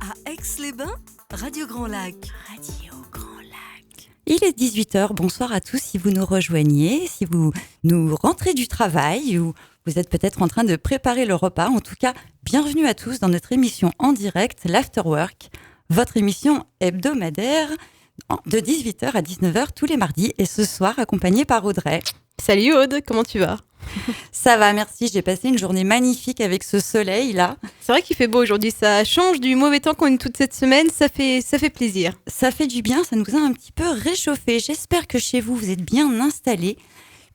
À Aix-les-Bains, Radio Grand Lac. Radio Grand Lac. Il est 18h, bonsoir à tous si vous nous rejoignez, si vous nous rentrez du travail ou vous êtes peut-être en train de préparer le repas. En tout cas, bienvenue à tous dans notre émission en direct, l'Afterwork, votre émission hebdomadaire de 18h à 19h tous les mardis et ce soir accompagnée par Audrey. Salut Aude, comment tu vas ? Ça va, merci. J'ai passé une journée magnifique avec ce soleil-là. C'est vrai qu'il fait beau aujourd'hui, ça change du mauvais temps qu'on a eu toute cette semaine, ça fait plaisir. Ça fait du bien, ça nous a un petit peu réchauffé. J'espère que chez vous, vous êtes bien installés,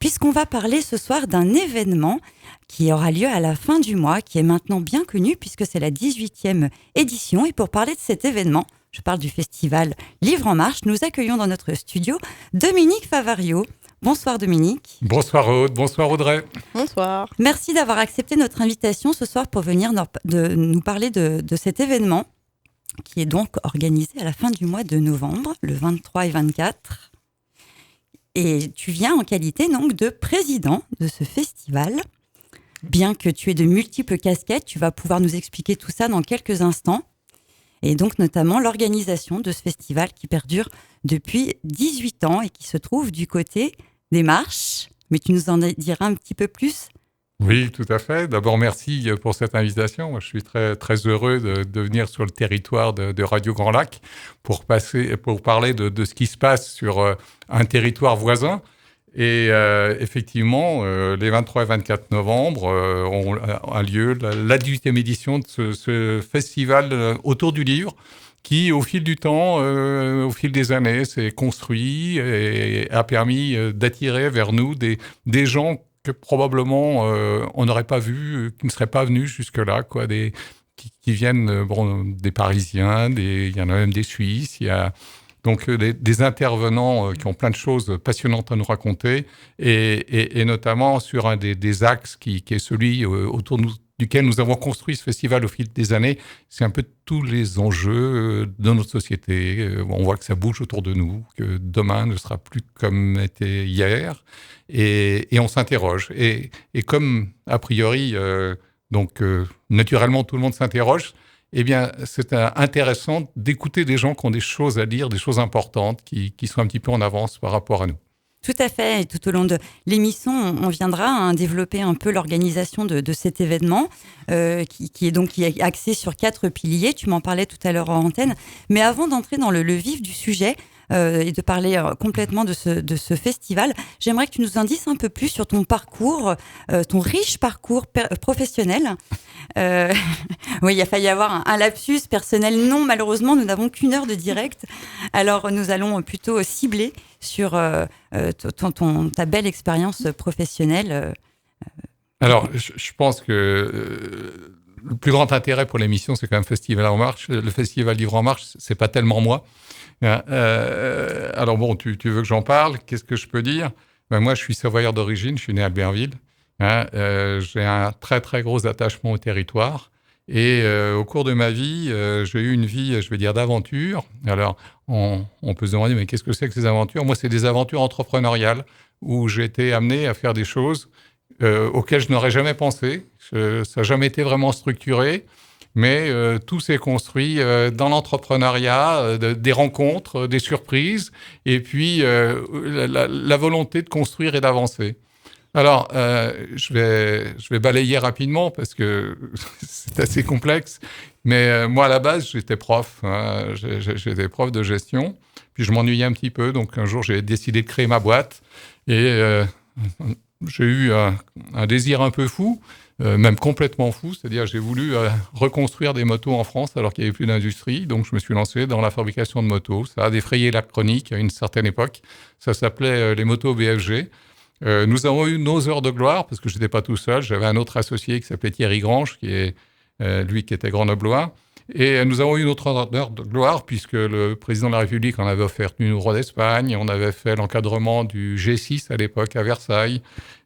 puisqu'on va parler ce soir d'un événement qui aura lieu à la fin du mois, qui est maintenant bien connu, puisque c'est la 18e édition. Et pour parler de cet événement, je parle du festival Livre en Marche, nous accueillons dans notre studio Dominique Favario. Bonsoir Dominique. Bonsoir Aude, bonsoir Audrey. Bonsoir. Merci d'avoir accepté notre invitation ce soir pour venir nous parler de cet événement qui est donc organisé à la fin du mois de novembre, le 23 et 24. Et tu viens en qualité donc de président de ce festival. Bien que tu aies de multiples casquettes, tu vas pouvoir nous expliquer tout ça dans quelques instants. Et donc notamment l'organisation de ce festival qui perdure depuis 18 ans et qui se trouve du côté des Marches. Mais tu nous en diras un petit peu plus. Oui, tout à fait. D'abord, merci pour cette invitation. Moi, je suis très, très heureux de venir sur le territoire de Radio Grand Lac pour parler de ce qui se passe sur un territoire voisin. Et effectivement, les 23 et 24 novembre a lieu la 18e édition de ce festival autour du livre qui, au fil du temps, au fil des années, s'est construit et a permis d'attirer vers nous des gens que probablement on n'aurait pas vus, qui ne seraient pas venus jusque-là, quoi, qui viennent des Parisiens, il y en a même des Suisses, il y a donc des intervenants qui ont plein de choses passionnantes à nous raconter et notamment sur un des axes qui est celui autour duquel nous avons construit ce festival au fil des années, c'est un peu tous les enjeux de notre société. On voit que ça bouge autour de nous, que demain ne sera plus comme était hier, et on s'interroge. Et comme, a priori, naturellement, tout le monde s'interroge, eh bien, c'est intéressant d'écouter des gens qui ont des choses à dire, des choses importantes, qui sont un petit peu en avance par rapport à nous. Tout à fait. Et tout au long de l'émission, on viendra développer un peu l'organisation de cet événement qui est axé sur 4 piliers. Tu m'en parlais tout à l'heure en antenne. Mais avant d'entrer dans le vif du sujet et de parler complètement de ce festival, j'aimerais que tu nous en dises un peu plus sur ton parcours, ton riche parcours professionnel. Oui, il a failli y avoir un lapsus personnel. Non, malheureusement, nous n'avons qu'une heure de direct. Alors, nous allons plutôt cibler sur ta belle expérience professionnelle. Alors, je pense que le plus grand intérêt pour l'émission, c'est quand même Festival en Marche. Le Festival Livre en Marche, c'est pas tellement moi. Alors bon, tu veux que j'en parle ? Qu'est-ce que je peux dire ? Moi, je suis savoyard d'origine, je suis né à Berville. J'ai un très, très gros attachement au territoire. Et au cours de ma vie, j'ai eu une vie, je vais dire, d'aventure. Alors, on peut se demander, mais qu'est-ce que c'est que ces aventures ? Moi, c'est des aventures entrepreneuriales où j'ai été amené à faire des choses auxquelles je n'aurais jamais pensé. Ça n'a jamais été vraiment structuré, mais tout s'est construit dans l'entrepreneuriat, des rencontres, des surprises, et puis la volonté de construire et d'avancer. Alors, je vais balayer rapidement parce que c'est assez complexe. Mais moi, à la base, j'étais prof. J'étais prof de gestion. Puis je m'ennuyais un petit peu. Donc, un jour, j'ai décidé de créer ma boîte. Et j'ai eu un désir un peu fou, même complètement fou. C'est-à-dire, j'ai voulu reconstruire des motos en France alors qu'il n'y avait plus d'industrie. Donc, je me suis lancé dans la fabrication de motos. Ça a défrayé la chronique à une certaine époque. Ça s'appelait les motos BFG. Nous avons eu nos heures de gloire, parce que je n'étais pas tout seul. J'avais un autre associé qui s'appelait Thierry Grange, qui était grenoblois. Et nous avons eu notre heure de gloire, puisque le président de la République en avait offert une au roi d'Espagne. On avait fait l'encadrement du G6 à l'époque à Versailles.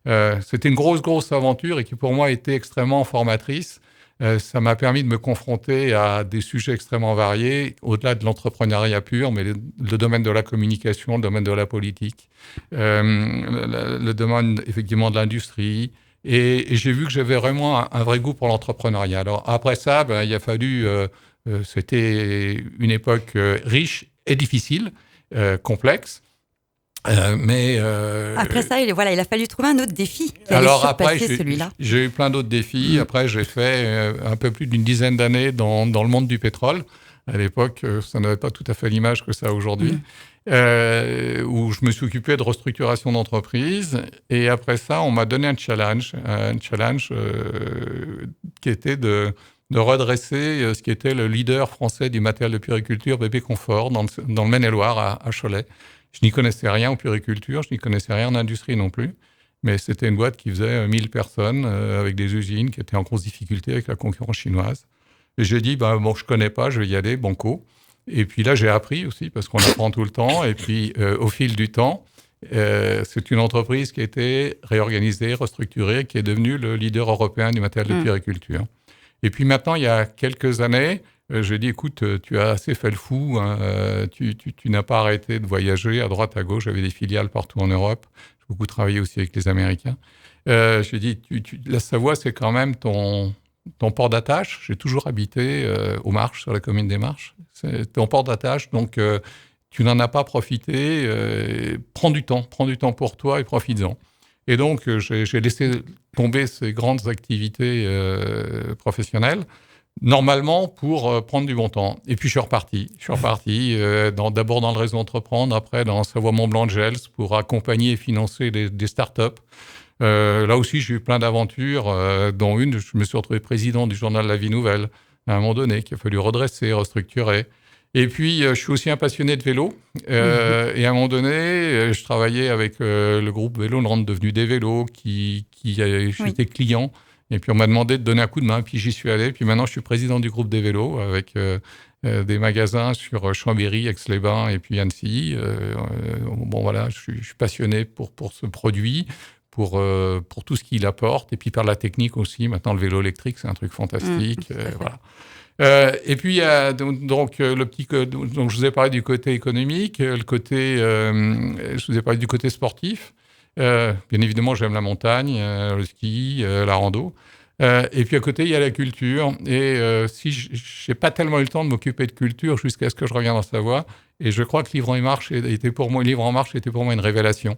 C'était une grosse aventure et qui, pour moi, était extrêmement formatrice. Ça m'a permis de me confronter à des sujets extrêmement variés, au-delà de l'entrepreneuriat pur, mais le domaine de la communication, le domaine de la politique, le domaine effectivement de l'industrie. Et j'ai vu que j'avais vraiment un vrai goût pour l'entrepreneuriat. Alors après ça, il a fallu C'était une époque riche et difficile, complexe. Après ça, il a fallu trouver un autre défi qui allait alors surpasser après, celui-là. j'ai eu plein d'autres défis. Après, j'ai fait un peu plus d'une dizaine d'années dans le monde du pétrole. À l'époque, ça n'avait pas tout à fait l'image que ça a aujourd'hui. Où je me suis occupé de restructuration d'entreprise. Et après ça, on m'a donné un challenge qui était de redresser ce qui était le leader français du matériel de puériculture, Bébé Confort, dans le Maine-et-Loire, à Cholet. Je n'y connaissais rien en puériculture, je n'y connaissais rien en industrie non plus. Mais c'était une boîte qui faisait 1000 personnes, avec des usines qui étaient en grosse difficulté avec la concurrence chinoise. Et j'ai dit, je connais pas, je vais y aller, banco. Et puis là, j'ai appris aussi, parce qu'on apprend tout le temps. Et puis, au fil du temps, c'est une entreprise qui a été réorganisée, restructurée, qui est devenue le leader européen du matériel de puériculture. Et puis maintenant, il y a quelques années, j'ai dit, écoute, tu as assez fait le fou, hein, tu n'as pas arrêté de voyager à droite, à gauche. J'avais des filiales partout en Europe. J'ai beaucoup travaillé aussi avec les Américains. J'ai dit, la Savoie, c'est quand même ton port d'attache. J'ai toujours habité aux Marches, sur la commune des Marches. C'est ton port d'attache, donc tu n'en as pas profité. Prends du temps pour toi et profites-en. Et donc, j'ai laissé tomber ces grandes activités professionnelles, normalement pour prendre du bon temps. Et puis, je suis reparti. D'abord dans le réseau Entreprendre, après dans Savoie Mont-Blanc-Gels pour accompagner et financer des startups. Là aussi, j'ai eu plein d'aventures, dont une, je me suis retrouvé président du journal La Vie Nouvelle, à un moment donné, qu'il a fallu redresser, restructurer. Et puis, je suis aussi un passionné de vélo. Et à un moment donné, je travaillais avec le groupe Vélo, le Rente devenu des vélos, j'étais client. Et puis, on m'a demandé de donner un coup de main. Puis, j'y suis allé. Puis maintenant, je suis président du groupe des vélos avec des magasins sur Chambéry, Aix-les-Bains et puis Annecy. Voilà, je suis passionné pour ce produit. Pour tout ce qu'il apporte, et puis par la technique aussi. Maintenant, le vélo électrique, c'est un truc fantastique. Voilà. Et puis, il y a donc je vous ai parlé du côté économique, je vous ai parlé du côté sportif. Bien évidemment, j'aime la montagne, le ski, la rando. Et puis à côté, il y a la culture. Et si j'ai pas tellement eu le temps de m'occuper de culture jusqu'à ce que je revienne en Savoie, et je crois que Livre en Marche était pour moi une révélation.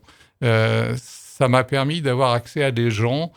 Ça m'a permis d'avoir accès à des gens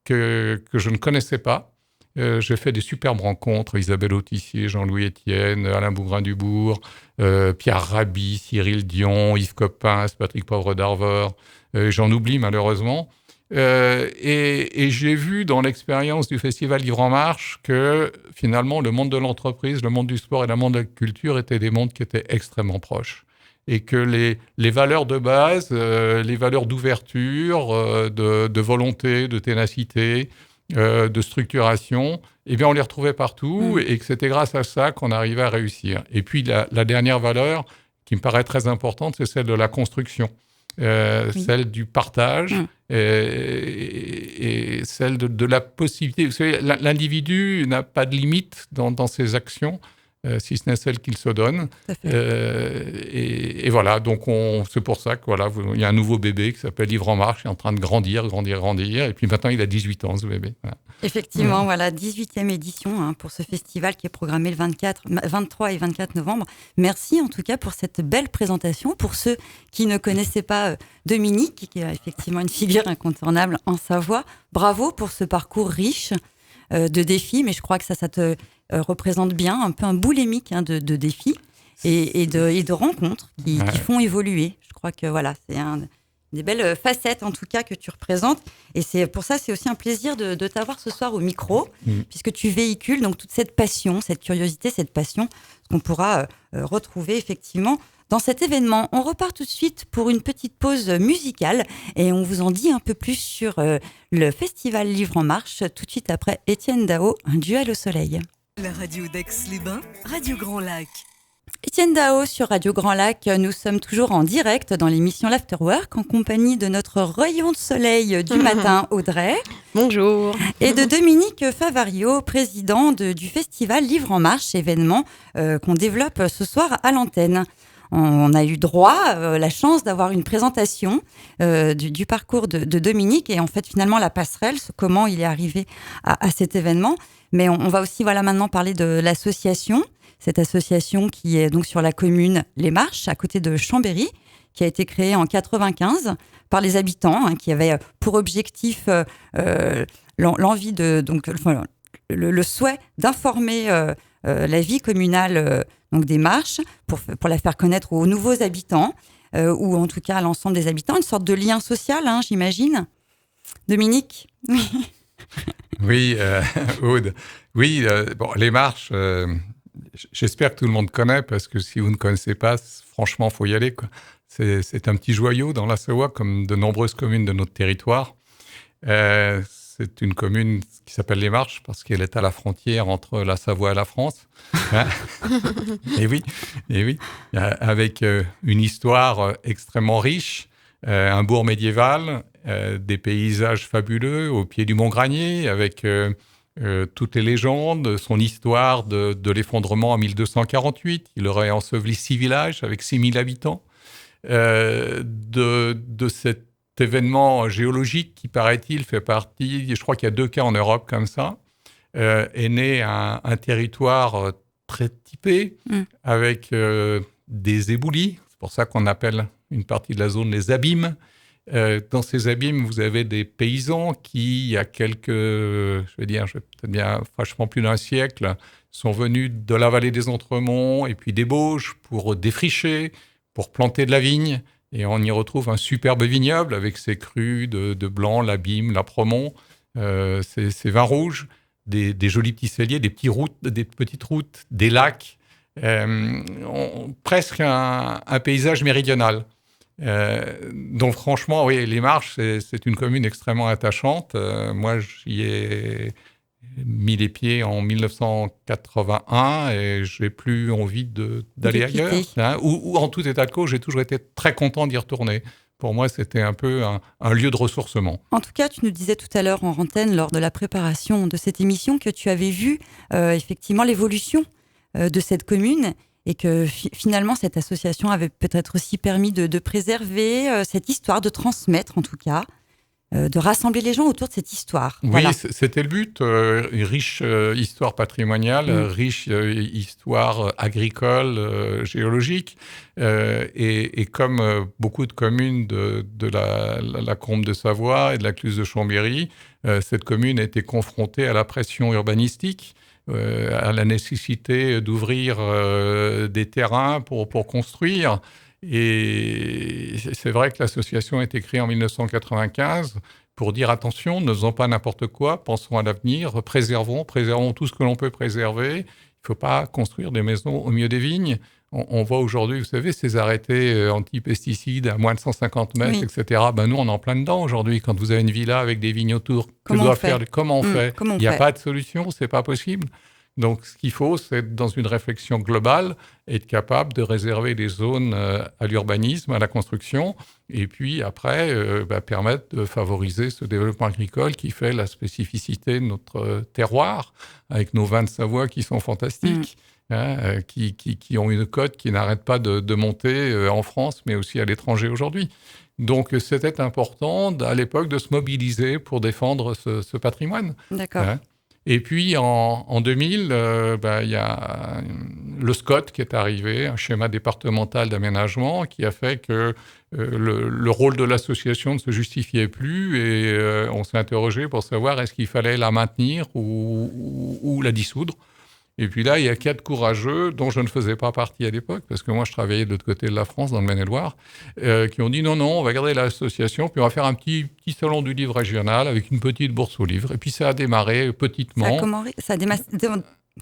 que je ne connaissais pas. J'ai fait des superbes rencontres, Isabelle Autissier, Jean-Louis Etienne, Alain Bougrain-Dubourg, Pierre Rabhi, Cyril Dion, Yves Coppens, Patrick Poivre d'Arvor. J'en oublie malheureusement. Et j'ai vu dans l'expérience du Festival Livre en Marche que finalement le monde de l'entreprise, le monde du sport et le monde de la culture étaient des mondes qui étaient extrêmement proches. Et que les valeurs de base, les valeurs d'ouverture, de volonté, de ténacité, de structuration, eh bien, on les retrouvait partout et que c'était grâce à ça qu'on arrivait à réussir. Et puis, la dernière valeur qui me paraît très importante, c'est celle de la construction, celle du partage et celle de la possibilité. Vous savez, l'individu n'a pas de limite dans ses actions. Si ce n'est celle qu'il se donne. Et voilà, donc c'est pour ça que voilà, il y a un nouveau bébé qui s'appelle Livre en Marche, qui est en train de grandir. Et puis maintenant, il a 18 ans, ce bébé. Voilà. Effectivement, voilà, 18e édition pour ce festival qui est programmé le 23 et 24 novembre. Merci en tout cas pour cette belle présentation. Pour ceux qui ne connaissaient pas Dominique, qui est effectivement une figure incontournable en Savoie, bravo pour ce parcours riche de défis, mais je crois que ça te représente bien un peu un boulémique de défis et de rencontres qui font évoluer. Je crois que voilà, c'est des belles facettes en tout cas que tu représentes, et c'est pour ça c'est aussi un plaisir de t'avoir ce soir au micro, puisque tu véhicules donc toute cette passion, cette curiosité, cette passion qu'on pourra retrouver effectivement dans cet événement. On repart tout de suite pour une petite pause musicale et on vous en dit un peu plus sur le festival Livre en Marche tout de suite après Étienne Dao, Un duel au soleil. La radio d'Aix-les-Bains, Radio Grand Lac. Étienne Dao sur Radio Grand Lac. Nous sommes toujours en direct dans l'émission l'Afterwork en compagnie de notre rayon de soleil du matin, Audrey. Bonjour. Et de Dominique Favario, président du festival Livre en Marche, événement qu'on développe ce soir à l'antenne. on a eu droit, la chance d'avoir une présentation du parcours de Dominique et en fait finalement la passerelle, comment il est arrivé à cet événement. Mais on va aussi maintenant parler de l'association, cette association qui est donc sur la commune Les Marches, à côté de Chambéry, qui a été créée en 95 par les habitants, qui avaient pour objectif l'envie le souhait d'informer la vie communale donc des Marches pour la faire connaître aux nouveaux habitants ou en tout cas à l'ensemble des habitants, une sorte de lien social, j'imagine. Dominique. Oui, Aude. Oui, les Marches, j'espère que tout le monde connaît, parce que si vous ne connaissez pas, franchement, il faut y aller, quoi. C'est un petit joyau dans la Savoie, comme de nombreuses communes de notre territoire. C'est une commune qui s'appelle Les Marches parce qu'elle est à la frontière entre la Savoie et la France. Et oui, avec une histoire extrêmement riche, un bourg médiéval, des paysages fabuleux au pied du Mont Granier, avec toutes les légendes, son histoire de l'effondrement en 1248. Il aurait enseveli 6 villages avec 6000 habitants. De cet événement géologique qui, paraît-il, fait partie, je crois qu'il y a 2 cas en Europe comme ça, est né un territoire très typé, avec des éboulis. C'est pour ça qu'on appelle une partie de la zone les abîmes. Dans ces abîmes, vous avez des paysans qui, il y a franchement plus d'un siècle, sont venus de la vallée des Entremonts et puis des Bauges pour défricher, pour planter de la vigne. Et on y retrouve un superbe vignoble avec ses crus de Blanc, l'Abîme, l'Apremont, ses vins rouges, des jolis petits celliers, des petites routes, des lacs, presque un paysage méridional. Donc franchement, oui, Les Marches, c'est une commune extrêmement attachante. Moi, j'y ai mis les pieds en 1981 et j'ai plus envie d'aller ailleurs. Ou en tout état de cause, j'ai toujours été très content d'y retourner. Pour moi, c'était un peu un lieu de ressourcement. En tout cas, tu nous disais tout à l'heure en antenne, lors de la préparation de cette émission, que tu avais vu effectivement l'évolution de cette commune et que finalement, cette association avait peut-être aussi permis de préserver cette histoire, de transmettre en tout cas, de rassembler les gens autour de cette histoire. Oui, voilà. C'était le but. Une riche histoire patrimoniale, riche histoire agricole, géologique. Et comme beaucoup de communes de la Combe de Savoie et de la Cluse de Chambéry, cette commune a été confrontée à la pression urbanistique, à la nécessité d'ouvrir des terrains pour construire. Et c'est vrai que l'association a été créée en 1995 pour dire attention, ne faisons pas n'importe quoi, pensons à l'avenir, préservons tout ce que l'on peut préserver. Il ne faut pas construire des maisons au milieu des vignes. On voit aujourd'hui, vous savez, ces arrêtés anti-pesticides à moins de 150 mètres, oui. etc. Nous, on est en plein dedans aujourd'hui. Quand vous avez une villa avec des vignes autour, comment on fait ? Il n'y a pas de solution, c'est pas possible. Donc, ce qu'il faut, c'est, dans une réflexion globale, être capable de réserver des zones à l'urbanisme, à la construction, et puis après, permettre de favoriser ce développement agricole qui fait la spécificité de notre terroir, avec nos vins de Savoie qui sont fantastiques, qui ont une cote qui n'arrête pas de monter en France, mais aussi à l'étranger aujourd'hui. Donc, c'était important, à l'époque, de se mobiliser pour défendre ce patrimoine. D'accord. Et puis, en 2000, il y a le SCOT qui est arrivé, un schéma départemental d'aménagement qui a fait que le rôle de l'association ne se justifiait plus et on s'est interrogé pour savoir est-ce qu'il fallait la maintenir ou la dissoudre. Et puis là, il y a 4 courageux, dont je ne faisais pas partie à l'époque, parce que moi, je travaillais de l'autre côté de la France, dans le Maine-et-Loire, qui ont dit non, on va garder l'association, puis on va faire un petit salon du livre régional avec une petite bourse au livre. Et puis ça a démarré petitement. Ça a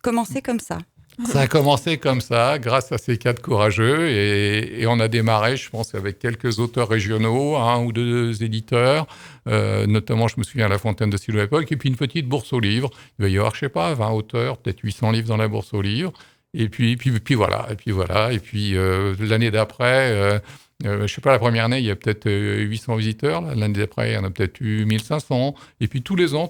commencé comme ça. Ça a commencé comme ça, grâce à ces 4 courageux, et on a démarré, je pense, avec quelques auteurs régionaux, 1 ou 2 éditeurs, notamment, je me souviens, à la Fontaine de Silo à l'époque, et puis une petite bourse aux livres. Il va y avoir, 20 auteurs, peut-être 800 livres dans la bourse aux livres, et puis voilà. Et puis l'année d'après, la première année, il y a peut-être 800 visiteurs. L'année d'après, il y en a peut-être eu 1500. Et puis tous les ans,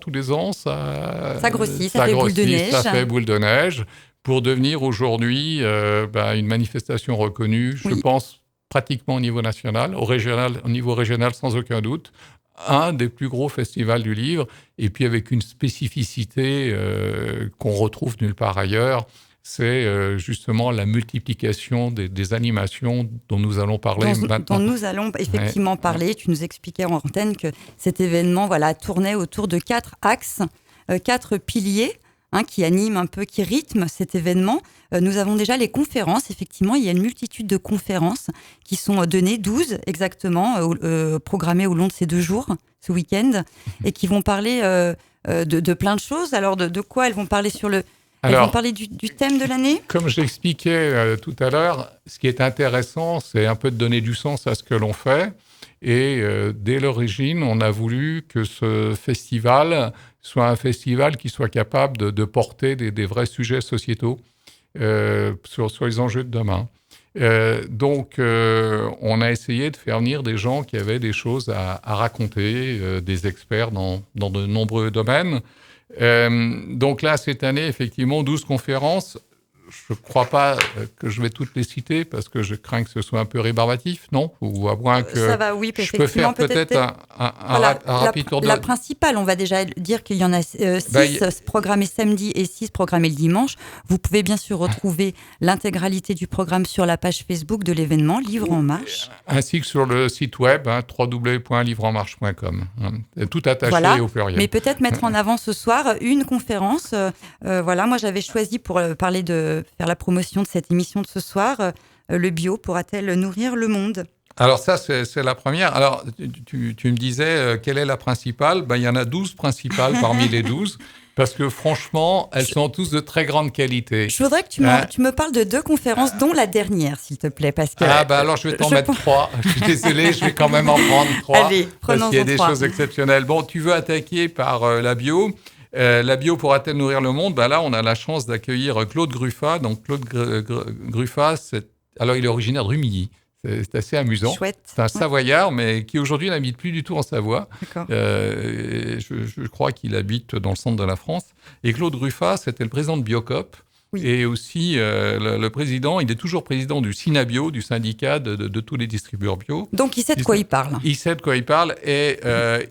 ça grossit, ça fait boule de neige. Ça fait boule de neige. pour devenir aujourd'hui une manifestation reconnue, je pense, pratiquement au niveau national, au niveau régional sans aucun doute, un des plus gros festivals du livre, et puis avec une spécificité qu'on retrouve nulle part ailleurs, c'est justement la multiplication des animations dont nous allons parler maintenant. Dont nous allons effectivement parler. Tu nous expliquais en antenne que cet événement tournait autour de 4 axes, 4 piliers, qui animent un peu, qui rythment cet événement. Nous avons déjà les conférences. Effectivement, il y a une multitude de conférences qui sont données, 12 exactement, programmées au long de ces 2 jours, ce week-end, et qui vont parler de plein de choses. Alors, de quoi elles vont parler Elles vont parler du thème de l'année ? Comme je l'expliquais tout à l'heure, ce qui est intéressant, c'est un peu de donner du sens à ce que l'on fait. Et dès l'origine, on a voulu que ce festival soit un festival qui soit capable de porter des vrais sujets sociétaux sur les enjeux de demain. Donc, on a essayé de faire venir des gens qui avaient des choses à raconter, des experts dans de nombreux domaines. Donc là, cette année, effectivement, 12 conférences. Je ne crois pas que je vais toutes les citer parce que je crains que ce soit un peu rébarbatif, non ? Ou à moins que ça va, oui, je peux faire peut-être un rapide tour de... La principale, on va déjà dire qu'il y en a 6 programmés samedi et 6 programmés le dimanche. Vous pouvez bien sûr retrouver l'intégralité du programme sur la page Facebook de l'événement Livre en Marche. Ainsi que sur le site web www.livreenmarche.com. Tout attaché au pluriel. Mais peut-être mettre en avant ce soir une conférence. Moi j'avais choisi pour parler faire la promotion de cette émission de ce soir, le bio pourra-t-elle nourrir le monde ? Alors ça, c'est la première. Alors, tu me disais, quelle est la principale ? Il y en a 12 principales parmi les 12, parce que franchement, elles sont tous de très grande qualité. Je voudrais que tu me parles de 2 conférences, dont la dernière, s'il te plaît. Parce que, alors je vais t'en mettre 3. Je suis désolé, je vais quand même en prendre 3. Allez, parce qu'il y a des choses exceptionnelles. Bon, tu veux attaquer par la bio. La bio pourra-t-elle nourrir le monde ? Là, on a la chance d'accueillir Claude Gruffat. Donc, Claude Gruffat, alors il est originaire de Rumilly. C'est assez amusant. Chouette. C'est un Savoyard, mais qui aujourd'hui n'habite plus du tout en Savoie. D'accord. Je crois qu'il habite dans le centre de la France. Et Claude Gruffat, c'était le président de Biocop. Oui. Et aussi, le président, il est toujours président du Synabio, du syndicat de tous les distributeurs bio. Donc, il sait de quoi il parle. Il sait de quoi il parle et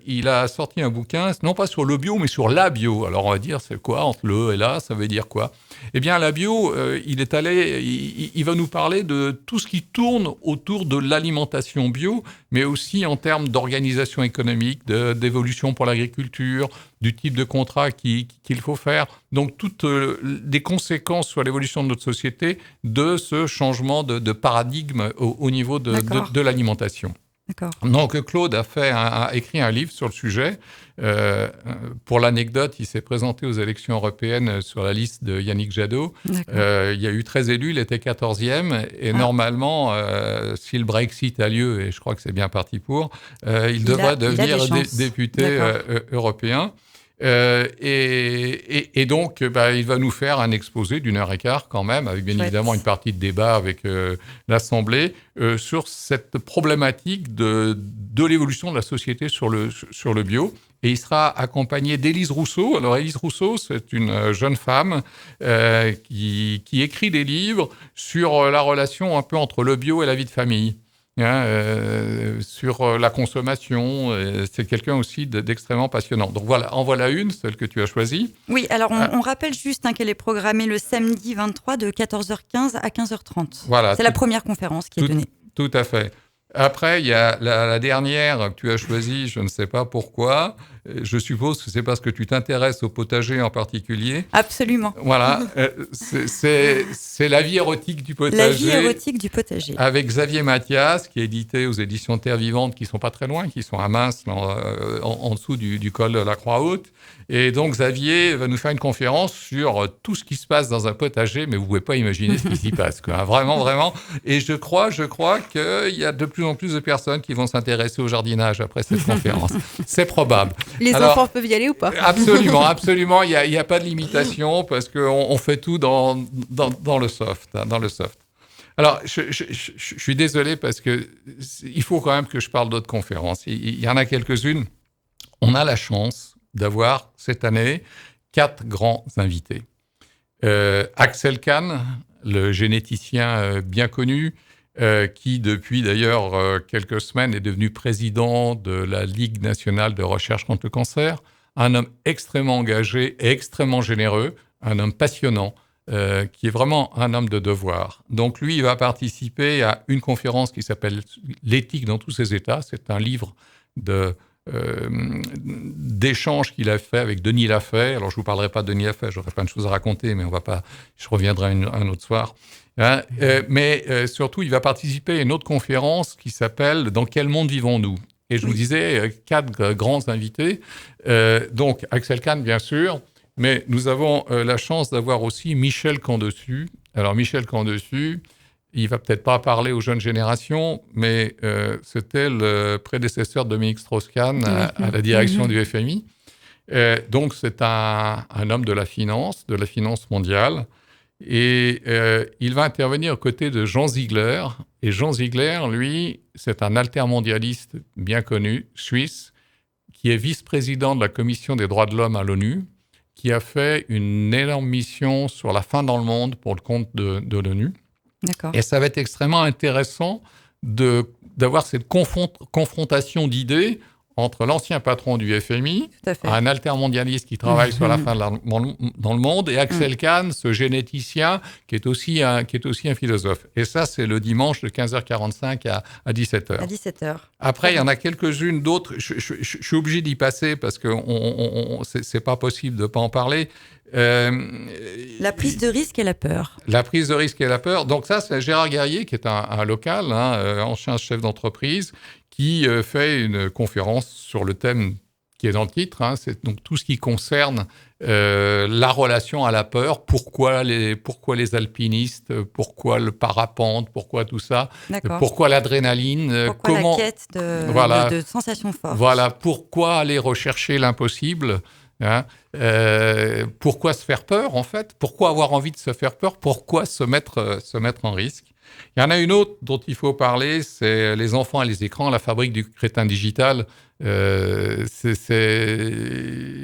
il a sorti un bouquin, non pas sur le bio, mais sur la bio. Alors, on va dire, c'est quoi entre le et la, ça veut dire quoi ? Eh bien, la bio, il va nous parler de tout ce qui tourne autour de l'alimentation bio, mais aussi en termes d'organisation économique, d'évolution pour l'agriculture, du type de contrat qu'il faut faire. Donc, toutes les conséquences sur l'évolution de notre société de ce changement de paradigme au niveau de l'alimentation. D'accord. Donc, Claude a écrit un livre sur le sujet. Pour l'anecdote, il s'est présenté aux élections européennes sur la liste de Yannick Jadot. Il y a eu 13 élus, il était 14e. Et normalement, si le Brexit a lieu, et je crois que c'est bien parti pour, il devrait devenir député européen. Et donc, il va nous faire un exposé d'1 heure et quart quand même, avec bien évidemment une partie de débat avec l'Assemblée, sur cette problématique de l'évolution de la société sur le bio. Et il sera accompagné d'Élise Rousseau. Alors, Élise Rousseau, c'est une jeune femme qui écrit des livres sur la relation un peu entre le bio et la vie de famille. Sur la consommation, c'est quelqu'un aussi d'extrêmement passionnant. Donc voilà, en voilà une, celle que tu as choisie. Oui, alors on rappelle juste qu'elle est programmée le samedi 23 de 14h15 à 15h30. Voilà, c'est la première conférence qui est donnée. Tout à fait. Après, il y a la dernière que tu as choisie, je ne sais pas pourquoi. Je suppose que c'est parce que tu t'intéresses au potager en particulier. Absolument. Voilà, c'est La vie érotique du potager. La vie érotique du potager. Avec Xavier Mathias, qui est édité aux éditions Terre Vivante, qui ne sont pas très loin, qui sont à Mince, en dessous du col de la Croix-Haute. Et donc, Xavier va nous faire une conférence sur tout ce qui se passe dans un potager, mais vous ne pouvez pas imaginer ce qui s'y passe, quoi. Vraiment, vraiment. Et je crois qu'il y a de plus en plus de personnes qui vont s'intéresser au jardinage après cette conférence. C'est probable. Les enfants peuvent y aller ou pas ? Absolument, absolument. Il n'y a pas de limitation parce qu'on fait tout dans le soft. Alors, je suis désolé parce qu'il faut quand même que je parle d'autres conférences. Il y en a quelques-unes. On a la chance d'avoir cette année 4 grands invités. Axel Kahn, le généticien bien connu, qui depuis d'ailleurs quelques semaines est devenu président de la Ligue nationale de recherche contre le cancer, un homme extrêmement engagé et extrêmement généreux, un homme passionnant, qui est vraiment un homme de devoir. Donc lui, il va participer à une conférence qui s'appelle « L'éthique dans tous ses états ». C'est un livre d'échanges qu'il a fait avec Denis Lafay. Alors, je ne vous parlerai pas de Denis Lafay, j'aurais plein de choses à raconter, mais je reviendrai un autre soir. Mais surtout, il va participer à une autre conférence qui s'appelle « Dans quel monde vivons-nous ?» Et je vous disais, 4 grands invités. Donc, Axel Kahn, bien sûr, mais nous avons la chance d'avoir aussi Michel Camdessus. Alors, Michel Camdessus, il ne va peut-être pas parler aux jeunes générations, mais c'était le prédécesseur de Dominique Strauss-Kahn à la direction du FMI. Donc, c'est un homme de la finance mondiale. Et il va intervenir aux côtés de Jean Ziegler. Et Jean Ziegler, lui, c'est un altermondialiste bien connu, suisse, qui est vice-président de la Commission des droits de l'homme à l'ONU, qui a fait une énorme mission sur la faim dans le monde pour le compte de l'ONU. D'accord. Et ça va être extrêmement intéressant d'avoir cette confrontation d'idées entre l'ancien patron du FMI, un altermondialiste qui travaille sur la faim dans le monde, et Axel Kahn, ce généticien qui est aussi un philosophe. Et ça, c'est le dimanche de 15h45 à 17h. À 17h. Après, il y en a quelques-unes d'autres. Je suis obligé d'y passer parce que c'est pas possible de pas en parler. La prise de risque et la peur. La prise de risque et la peur. Donc ça, c'est Gérard Guerrier, qui est un local, ancien chef d'entreprise, qui fait une conférence sur le thème qui est dans le titre. C'est donc tout ce qui concerne la relation à la peur. Pourquoi les alpinistes, pourquoi le parapente, pourquoi tout ça, pourquoi l'adrénaline, pourquoi la quête de sensations fortes. Voilà, pourquoi aller rechercher l'impossible. Pourquoi se faire peur, en fait? Pourquoi avoir envie de se faire peur? Pourquoi se mettre en risque? Il y en a une autre dont il faut parler, c'est les enfants et les écrans, la fabrique du crétin digital. C'est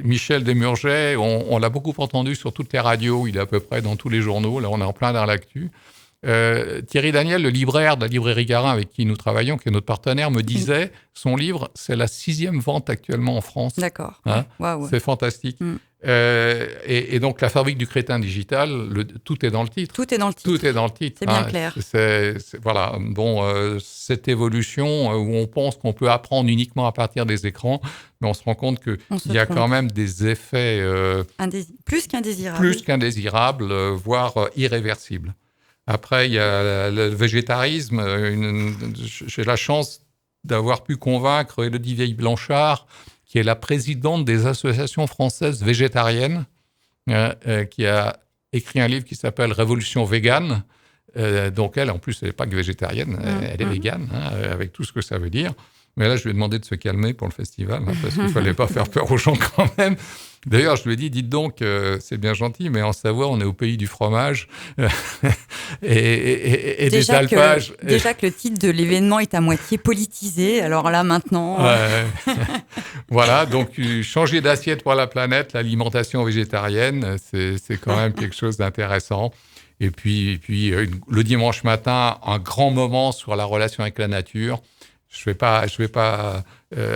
Michel Desmurget, on l'a beaucoup entendu sur toutes les radios, il est à peu près dans tous les journaux, là on est en plein dans l'actu. Thierry Daniel, le libraire de la librairie Garin avec qui nous travaillons, qui est notre partenaire, me disait son livre, c'est la 6e vente actuellement en France. D'accord. Wow. C'est fantastique. Et donc, la fabrique du crétin digital, tout est dans le titre. Tout est dans le titre. C'est bien clair. Voilà. Bon, cette évolution où on pense qu'on peut apprendre uniquement à partir des écrans, mais on se rend compte qu'il y a quand même des effets plus qu'indésirables, voire irréversibles. Après, il y a le végétarisme. J'ai la chance d'avoir pu convaincre Élodie Vieille-Blanchard, qui est la présidente des associations françaises végétariennes, qui a écrit un livre qui s'appelle « Révolution végane ». Donc elle, en plus, elle n'est pas que végétarienne, elle est végane, avec tout ce que ça veut dire. Mais là, je lui ai demandé de se calmer pour le festival, parce qu'il ne fallait pas faire peur aux gens quand même. D'ailleurs, je lui ai dit, dites donc, c'est bien gentil, mais en Savoie, on est au pays du fromage et des alpages. Déjà que le titre de l'événement est à moitié politisé, alors là, maintenant... Voilà, donc changer d'assiette pour la planète, l'alimentation végétarienne, c'est quand même quelque chose d'intéressant. Et puis le dimanche matin, un grand moment sur la relation avec la nature. Je vais pas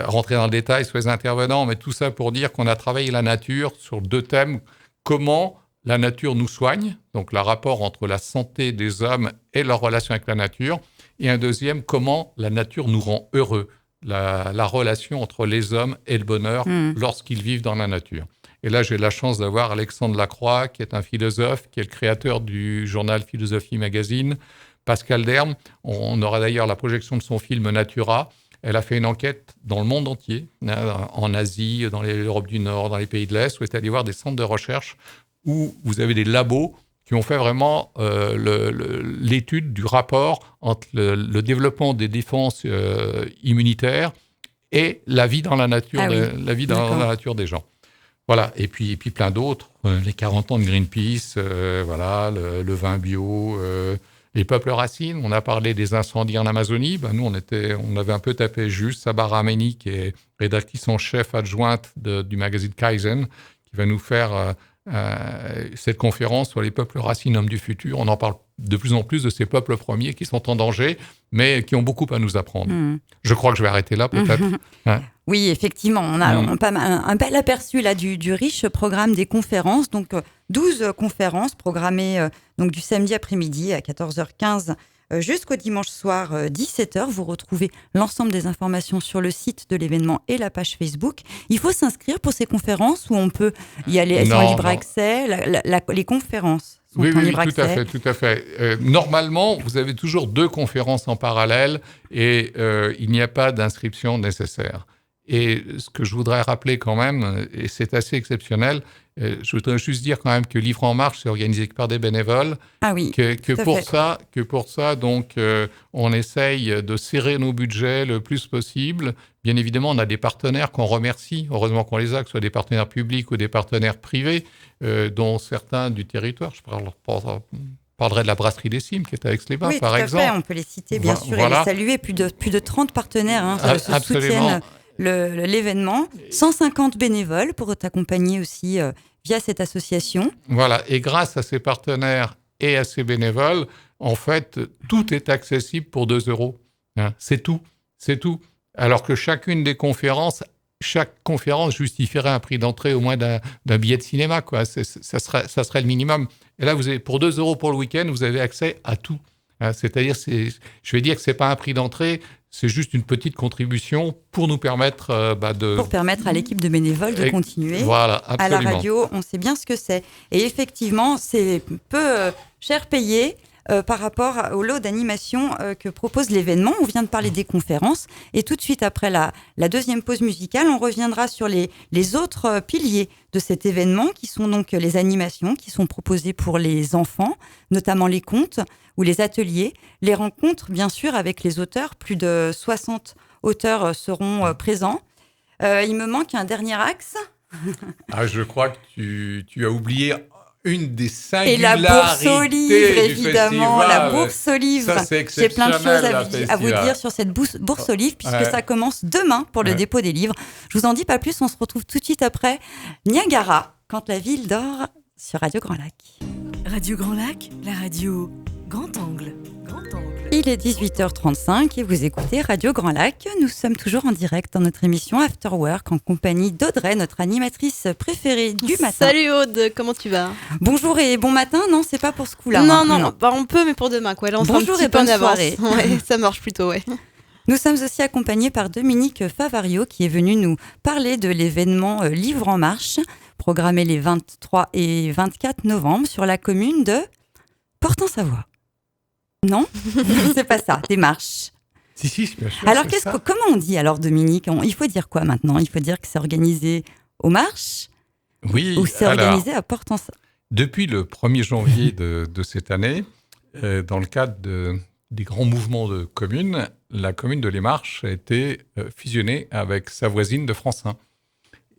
rentrer dans le détail sur les intervenants, mais tout ça pour dire qu'on a travaillé la nature sur 2 thèmes. Comment la nature nous soigne, donc le rapport entre la santé des hommes et leur relation avec la nature. Et un deuxième, comment la nature nous rend heureux, la relation entre les hommes et le bonheur lorsqu'ils vivent dans la nature. Et là, j'ai la chance d'avoir Alexandre Lacroix, qui est un philosophe, qui est le créateur du journal Philosophie Magazine, Pascal Derme. On aura d'ailleurs la projection de son film Natura. Elle a fait une enquête dans le monde entier, en Asie, dans l'Europe du Nord, dans les pays de l'Est, où est allé voir des centres de recherche où vous avez des labos qui ont fait vraiment l'étude du rapport entre le développement des défenses immunitaires et la vie dans la nature, la vie dans la nature des gens. Voilà, et puis plein d'autres, les 40 ans de Greenpeace, voilà, le vin bio, les peuples racines. On a parlé des incendies en Amazonie. Nous, on avait un peu tapé juste. Sabara Ameni, qui est rédactrice en chef adjointe du magazine Kaizen, qui va nous faire cette conférence sur les peuples racines hommes du futur. On en parle de plus en plus de ces peuples premiers qui sont en danger, mais qui ont beaucoup à nous apprendre. Je crois que je vais arrêter là, peut-être. Hein? Oui, effectivement, on a un bel aperçu là du riche programme des conférences. Donc, 12 conférences programmées donc, du samedi après-midi à 14h15 jusqu'au dimanche soir 17h. Vous retrouvez l'ensemble des informations sur le site de l'événement et la page Facebook. Il faut s'inscrire pour ces conférences où on peut y aller. Elles sont en libre accès. Les conférences sont en libre accès. Tout à fait. Normalement, vous avez toujours 2 conférences en parallèle et il n'y a pas d'inscription nécessaire. Et ce que je voudrais rappeler quand même, et c'est assez exceptionnel, je voudrais juste dire quand même que Livre en Marche, c'est organisé par des bénévoles. Ah oui, que pour ça, donc, on essaye de serrer nos budgets le plus possible. Bien évidemment, on a des partenaires qu'on remercie. Heureusement qu'on les a, que ce soit des partenaires publics ou des partenaires privés, dont certains du territoire. Je parlerai de la brasserie des Cimes qui est à Aix-les-Bains, par exemple. Fait, on peut les citer, bien sûr, et les saluer. Plus de 30 partenaires soutiennent l'événement. 150 bénévoles pour t'accompagner aussi via cette association. Voilà, et grâce à ces partenaires et à ces bénévoles, en fait, tout est accessible pour 2 €. Hein, c'est tout. Alors que chaque conférence justifierait un prix d'entrée au moins d'un billet de cinéma, quoi. Ça serait le minimum. Et là, pour 2 € pour le week-end, vous avez accès à tout. Hein, c'est-à-dire, je vais dire que c'est pas un prix d'entrée, c'est juste une petite contribution pour nous permettre Pour permettre à l'équipe de bénévoles de continuer. Voilà, absolument. À la radio, on sait bien ce que c'est. Et effectivement, c'est peu cher payé par rapport au lot d'animation que propose l'événement. On vient de parler des conférences. Et tout de suite après la deuxième pause musicale, on reviendra sur les autres piliers de cet événement, qui sont donc les animations qui sont proposées pour les enfants, notamment les contes ou les ateliers, les rencontres, bien sûr, avec les auteurs. Plus de 60 auteurs seront présents. Il me manque un dernier axe. Je crois que tu as oublié une des singularités. Et la bourse aux livres, évidemment. Festival. La bourse aux livres. Ça, c'est J'ai plein de choses exceptionnel, à vous dire sur cette bourse aux livres, puisque ça commence demain pour le dépôt des livres. Je vous en dis pas plus, on se retrouve tout de suite après Niagara, quand la ville dort, sur Radio Grand Lac. Radio Grand Lac, la radio Grand Angle. Il est 18h35 et vous écoutez Radio Grand Lac. Nous sommes toujours en direct dans notre émission After Work en compagnie d'Audrey, notre animatrice préférée du matin. Salut Aude, comment tu vas ? Bonjour et bon matin. Non, c'est pas pour ce coup-là. Non. On peut, mais pour demain, quoi. Là, on Bonjour et bonne soirée. Ouais, ça marche plutôt, ouais. Nous sommes aussi accompagnés par Dominique Favario qui est venu nous parler de l'événement Livre en Marche, programmé les 23 et 24 novembre sur la commune de Port-en-Savoie. Non, c'est pas ça, des marches. Si, bien sûr. Alors, comment on dit alors, Dominique ? Il faut dire quoi maintenant ? Il faut dire que c'est organisé aux marches ? Oui. Ou c'est organisé à Port-en-Savoie ? Depuis le 1er janvier de cette année, dans le cadre des grands mouvements de communes, la commune de Les Marches a été fusionnée avec sa voisine de Francin.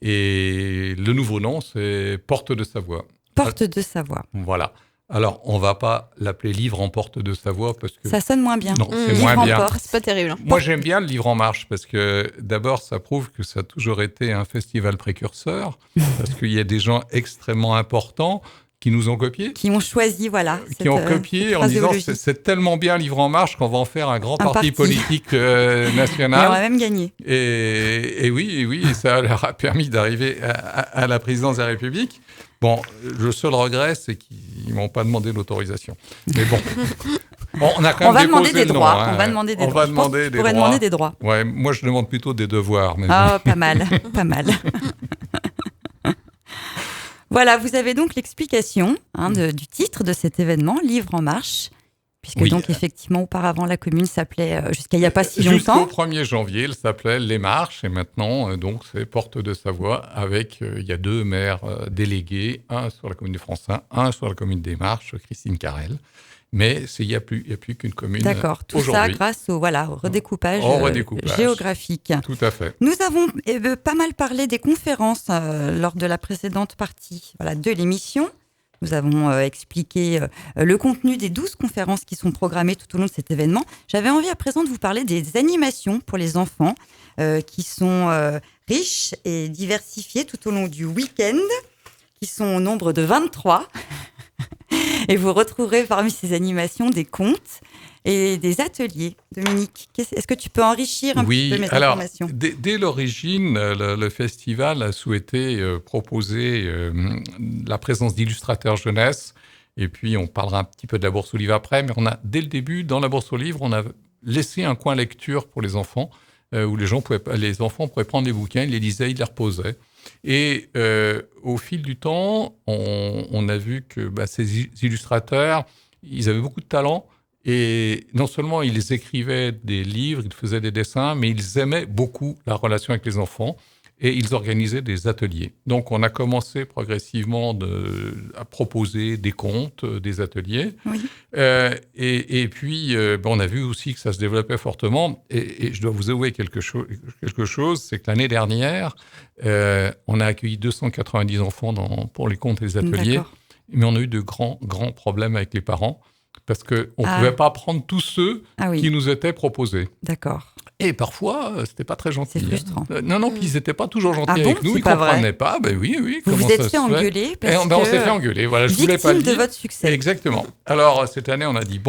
Et le nouveau nom, c'est Porte de Savoie. Porte de Savoie. Voilà. Alors, on ne va pas l'appeler Livre en Porte de Savoie parce que... Ça sonne moins bien. Non, c'est moins bien. C'est pas terrible. Moi, j'aime bien le Livre en Marche parce que, d'abord, ça prouve que ça a toujours été un festival précurseur parce qu'il y a des gens extrêmement importants qui nous ont copiés. Qui ont choisi, voilà. Qui ont copié en disant c'est tellement bien Livre en Marche qu'on va en faire un grand parti politique national. Et on va même gagner. Et oui, ça leur a permis d'arriver à la présidence de la République. Bon, le seul regret, c'est qu'ils ne m'ont pas demandé l'autorisation. Mais bon, on a quand même déposé le nom. On va demander des droits. On pourrait demander des droits. Ouais, moi, je demande plutôt des devoirs. Mais pas mal, pas mal. Voilà, vous avez donc l'explication du titre de cet événement, Livre en Marche, puisque donc effectivement, auparavant, la commune s'appelait, jusqu'à il n'y a pas si longtemps. Jusqu'au 1er janvier, elle s'appelait Les Marches, et maintenant, donc, c'est Porte de Savoie, avec, il y a 2 maires délégués, un sur la commune de Francin, un sur la commune des Marches, Christine Carrel. Mais il n'y a plus qu'une commune. D'accord, tout ça grâce au redécoupage géographique. Tout à fait. Nous avons pas mal parlé des conférences lors de la précédente partie de l'émission. Nous avons expliqué le contenu des 12 conférences qui sont programmées tout au long de cet événement. J'avais envie à présent de vous parler des animations pour les enfants qui sont riches et diversifiées tout au long du week-end, qui sont au nombre de 23. Et vous retrouverez parmi ces animations des contes et des ateliers. Dominique, est-ce que tu peux enrichir un petit peu mes informations ? Dès l'origine, le festival a souhaité proposer la présence d'illustrateurs jeunesse. Et puis, on parlera un petit peu de la Bourse aux livres après. Mais dès le début, dans la Bourse aux livres, on a laissé un coin lecture pour les enfants, où les enfants pouvaient prendre des bouquins, ils les lisaient, ils les reposaient. Et au fil du temps, on a vu que ces illustrateurs, ils avaient beaucoup de talent. Et non seulement ils écrivaient des livres, ils faisaient des dessins, mais ils aimaient beaucoup la relation avec les enfants et ils organisaient des ateliers. Donc on a commencé progressivement à proposer des contes, des ateliers. Oui. Et puis on a vu aussi que ça se développait fortement. Et je dois vous avouer quelque chose, c'est que l'année dernière, on a accueilli 290 enfants pour les contes et les ateliers. D'accord. Mais on a eu de grands problèmes avec les parents. Parce qu'on ne pouvait pas prendre tous ceux qui nous étaient proposés. D'accord. Et parfois, c'était pas très gentil. C'est frustrant. Non, puis ils n'étaient pas toujours gentils avec nous. Ils ne comprenaient pas. Ben oui. Vous vous êtes fait engueuler on s'est fait engueuler. Voilà, je voulais pas le dire. De votre succès. Exactement. Alors, cette année, on a dit,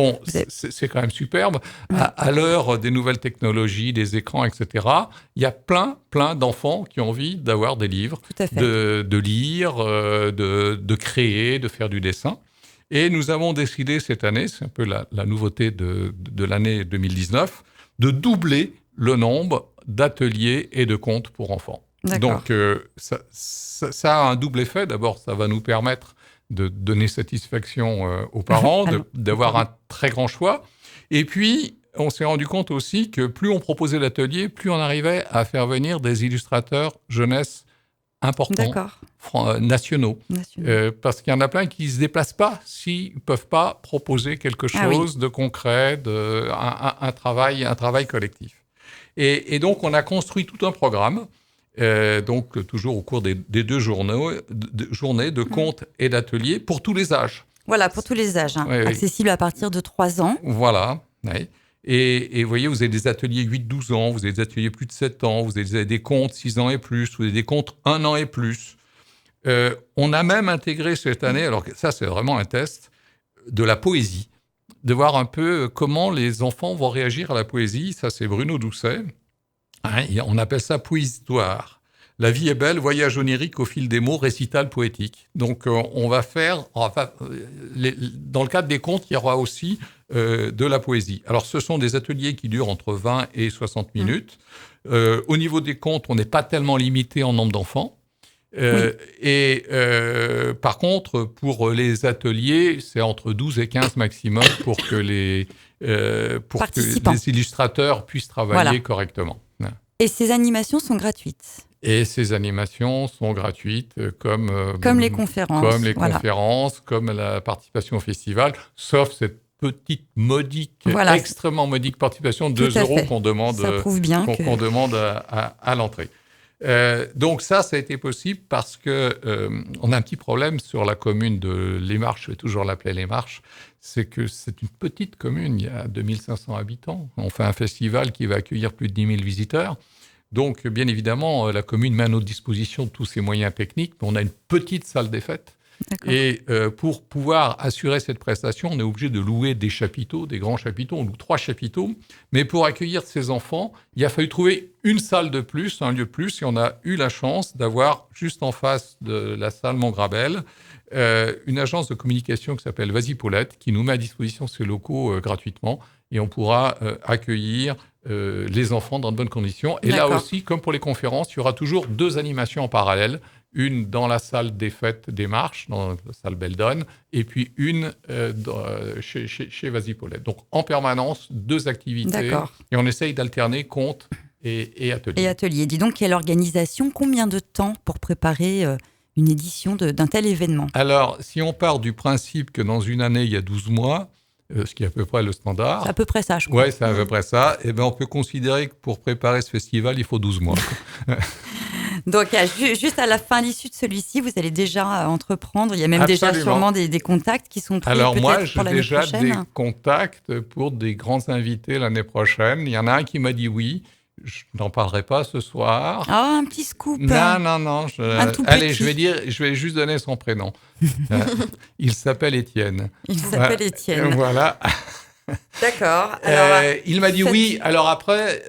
c'est quand même superbe. Ouais. À l'heure des nouvelles technologies, des écrans, etc., il y a plein d'enfants qui ont envie d'avoir des livres, de lire, de créer, de faire du dessin. Et nous avons décidé cette année, c'est un peu la nouveauté de l'année 2019, de doubler le nombre d'ateliers et de contes pour enfants. D'accord. Donc, ça a un double effet. D'abord, ça va nous permettre de donner satisfaction aux parents, d'avoir un très grand choix. Et puis, on s'est rendu compte aussi que plus on proposait d'ateliers, plus on arrivait à faire venir des illustrateurs jeunesse importants, nationaux. Parce qu'il y en a plein qui ne se déplacent pas s'ils ne peuvent pas proposer quelque chose de concret, un travail collectif. Et donc, on a construit tout un programme, donc toujours au cours des 2 journées de contes et d'ateliers pour tous les âges. Voilà, pour tous les âges, accessible à partir de 3 ans. Voilà, oui. Et vous voyez, vous avez des ateliers 8-12 ans, vous avez des ateliers plus de 7 ans, vous avez des contes 6 ans et plus, vous avez des contes 1 an et plus. On a même intégré cette année, alors ça c'est vraiment un test, de la poésie, de voir un peu comment les enfants vont réagir à la poésie. Ça c'est Bruno Doucet, on appelle ça poésitoire. La vie est belle, voyage onirique au fil des mots, récital poétique. Donc, on va faire, dans le cadre des contes, il y aura aussi de la poésie. Alors, ce sont des ateliers qui durent entre 20 et 60 minutes. Au niveau des contes, on n'est pas tellement limité en nombre d'enfants. Et par contre, pour les ateliers, c'est entre 12 et 15 maximum pour que les illustrateurs puissent travailler correctement. Et ces animations sont gratuites. Et ces animations sont gratuites comme les conférences. Comme les conférences, comme la participation au festival, sauf cette petite extrêmement modique participation de 2 € qu'on demande, qu'on demande à l'entrée. Donc ça a été possible parce qu'on a un petit problème sur la commune de Les Marches, je vais toujours l'appeler Les Marches, c'est que c'est une petite commune, il y a 2500 habitants. On fait un festival qui va accueillir plus de 10 000 visiteurs. Donc, bien évidemment, la commune met à notre disposition tous ses moyens techniques, mais on a une petite salle des fêtes. D'accord. Et pour pouvoir assurer cette prestation, on est obligé de louer des chapiteaux, des grands chapiteaux. On loue 3 chapiteaux. Mais pour accueillir ces enfants, il a fallu trouver une salle de plus, un lieu de plus. Et on a eu la chance d'avoir, juste en face de la salle Montgrabel, une agence de communication qui s'appelle Vas-y Paulette, qui nous met à disposition ses locaux gratuitement. Et on pourra accueillir les enfants dans de bonnes conditions. Et là aussi, comme pour les conférences, il y aura toujours 2 animations en parallèle. Une dans la salle des fêtes des Marches, dans la salle Beldon, et puis une chez Vas-y Paulette. Donc, en permanence, 2 activités. D'accord. Et on essaye d'alterner contes et ateliers. Et ateliers. Dis donc, quelle organisation, combien de temps pour préparer une édition d'un tel événement ? Alors, si on part du principe que dans une année, il y a 12 mois, ce qui est à peu près le standard. C'est à peu près ça, je crois. Oui, c'est à peu près ça. Et bien, on peut considérer que pour préparer ce festival, il faut 12 mois. Donc, juste à l'issue de celui-ci, vous allez déjà entreprendre. Il y a même déjà sûrement des contacts qui sont pris pour l'année prochaine. Alors, moi, j'ai déjà des contacts pour des grands invités l'année prochaine. Il y en a un qui m'a dit oui. Je n'en parlerai pas ce soir. Ah, un petit scoop. Non. Un tout Allez, petit. je vais juste donner son prénom. Il s'appelle Étienne. Il s'appelle Étienne. Voilà. D'accord. Alors, Il m'a dit oui. Alors après,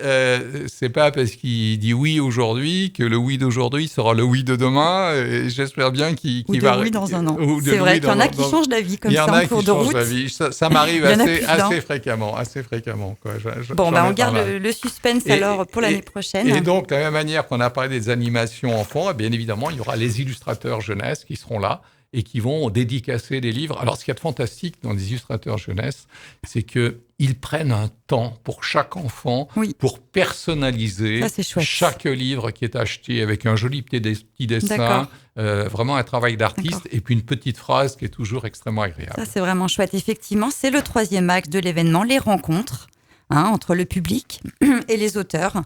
c'est pas parce qu'il dit oui aujourd'hui que le oui d'aujourd'hui sera le oui de demain. Et j'espère bien qu'il ou de va. oui dans un an. Ou de C'est vrai oui qu'il y en a qui dans- changent d'avis comme Il y en ça a en qui cours de changent route. d'avis. Ça m'arrive Il y en a plus d'un. assez fréquemment. Quoi. Bon, j'en ai on garde pas mal. le suspense Et- alors pour l'année et- prochaine. Et donc, de la même manière qu'on a parlé des animations enfants, eh bien évidemment, il y aura les illustrateurs jeunesse qui seront là et qui vont dédicacer des livres. Alors, ce qu'il y a de fantastique dans les illustrateurs jeunesse, c'est qu'ils prennent un temps pour chaque enfant Oui. pour personnaliser Ça, c'est chouette. chaque livre qui est acheté avec un joli petit dessin, D'accord. vraiment un travail d'artiste, et puis une petite phrase qui est toujours extrêmement agréable. Ça, c'est vraiment chouette. Effectivement, c'est le 3e axe de l'événement, les rencontres entre le public et les auteurs.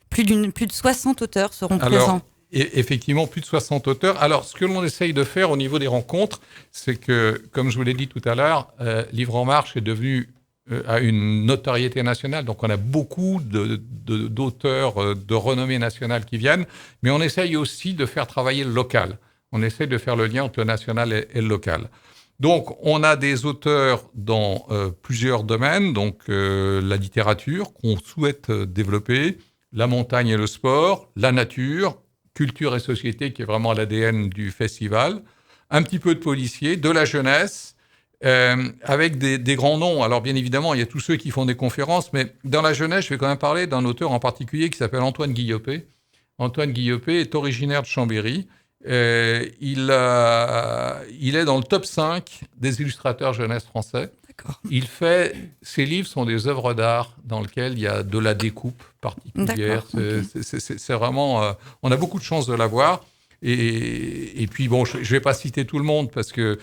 Plus de 60 auteurs seront présents. Et effectivement, plus de 60 auteurs. Alors, ce que l'on essaye de faire au niveau des rencontres, c'est que, comme je vous l'ai dit tout à l'heure, Livre en Marche est devenu à une notoriété nationale. Donc, on a beaucoup d'auteurs de renommée nationale qui viennent, mais on essaye aussi de faire travailler le local. On essaye de faire le lien entre le national et le local. Donc, on a des auteurs dans plusieurs domaines, donc la littérature qu'on souhaite développer, la montagne et le sport, la nature, culture et société, qui est vraiment l'ADN du festival, un petit peu de policiers, de la jeunesse, avec des grands noms. Alors, bien évidemment, il y a tous ceux qui font des conférences, mais dans la jeunesse, je vais quand même parler d'un auteur en particulier qui s'appelle Antoine Guillopé. Antoine Guillopé est originaire de Chambéry. Il est dans le top 5 des illustrateurs jeunesse français. D'accord. Ses livres sont des œuvres d'art dans lesquelles il y a de la découpe particulière. C'est vraiment... on a beaucoup de chance de l'avoir. Et puis, bon, je ne vais pas citer tout le monde parce que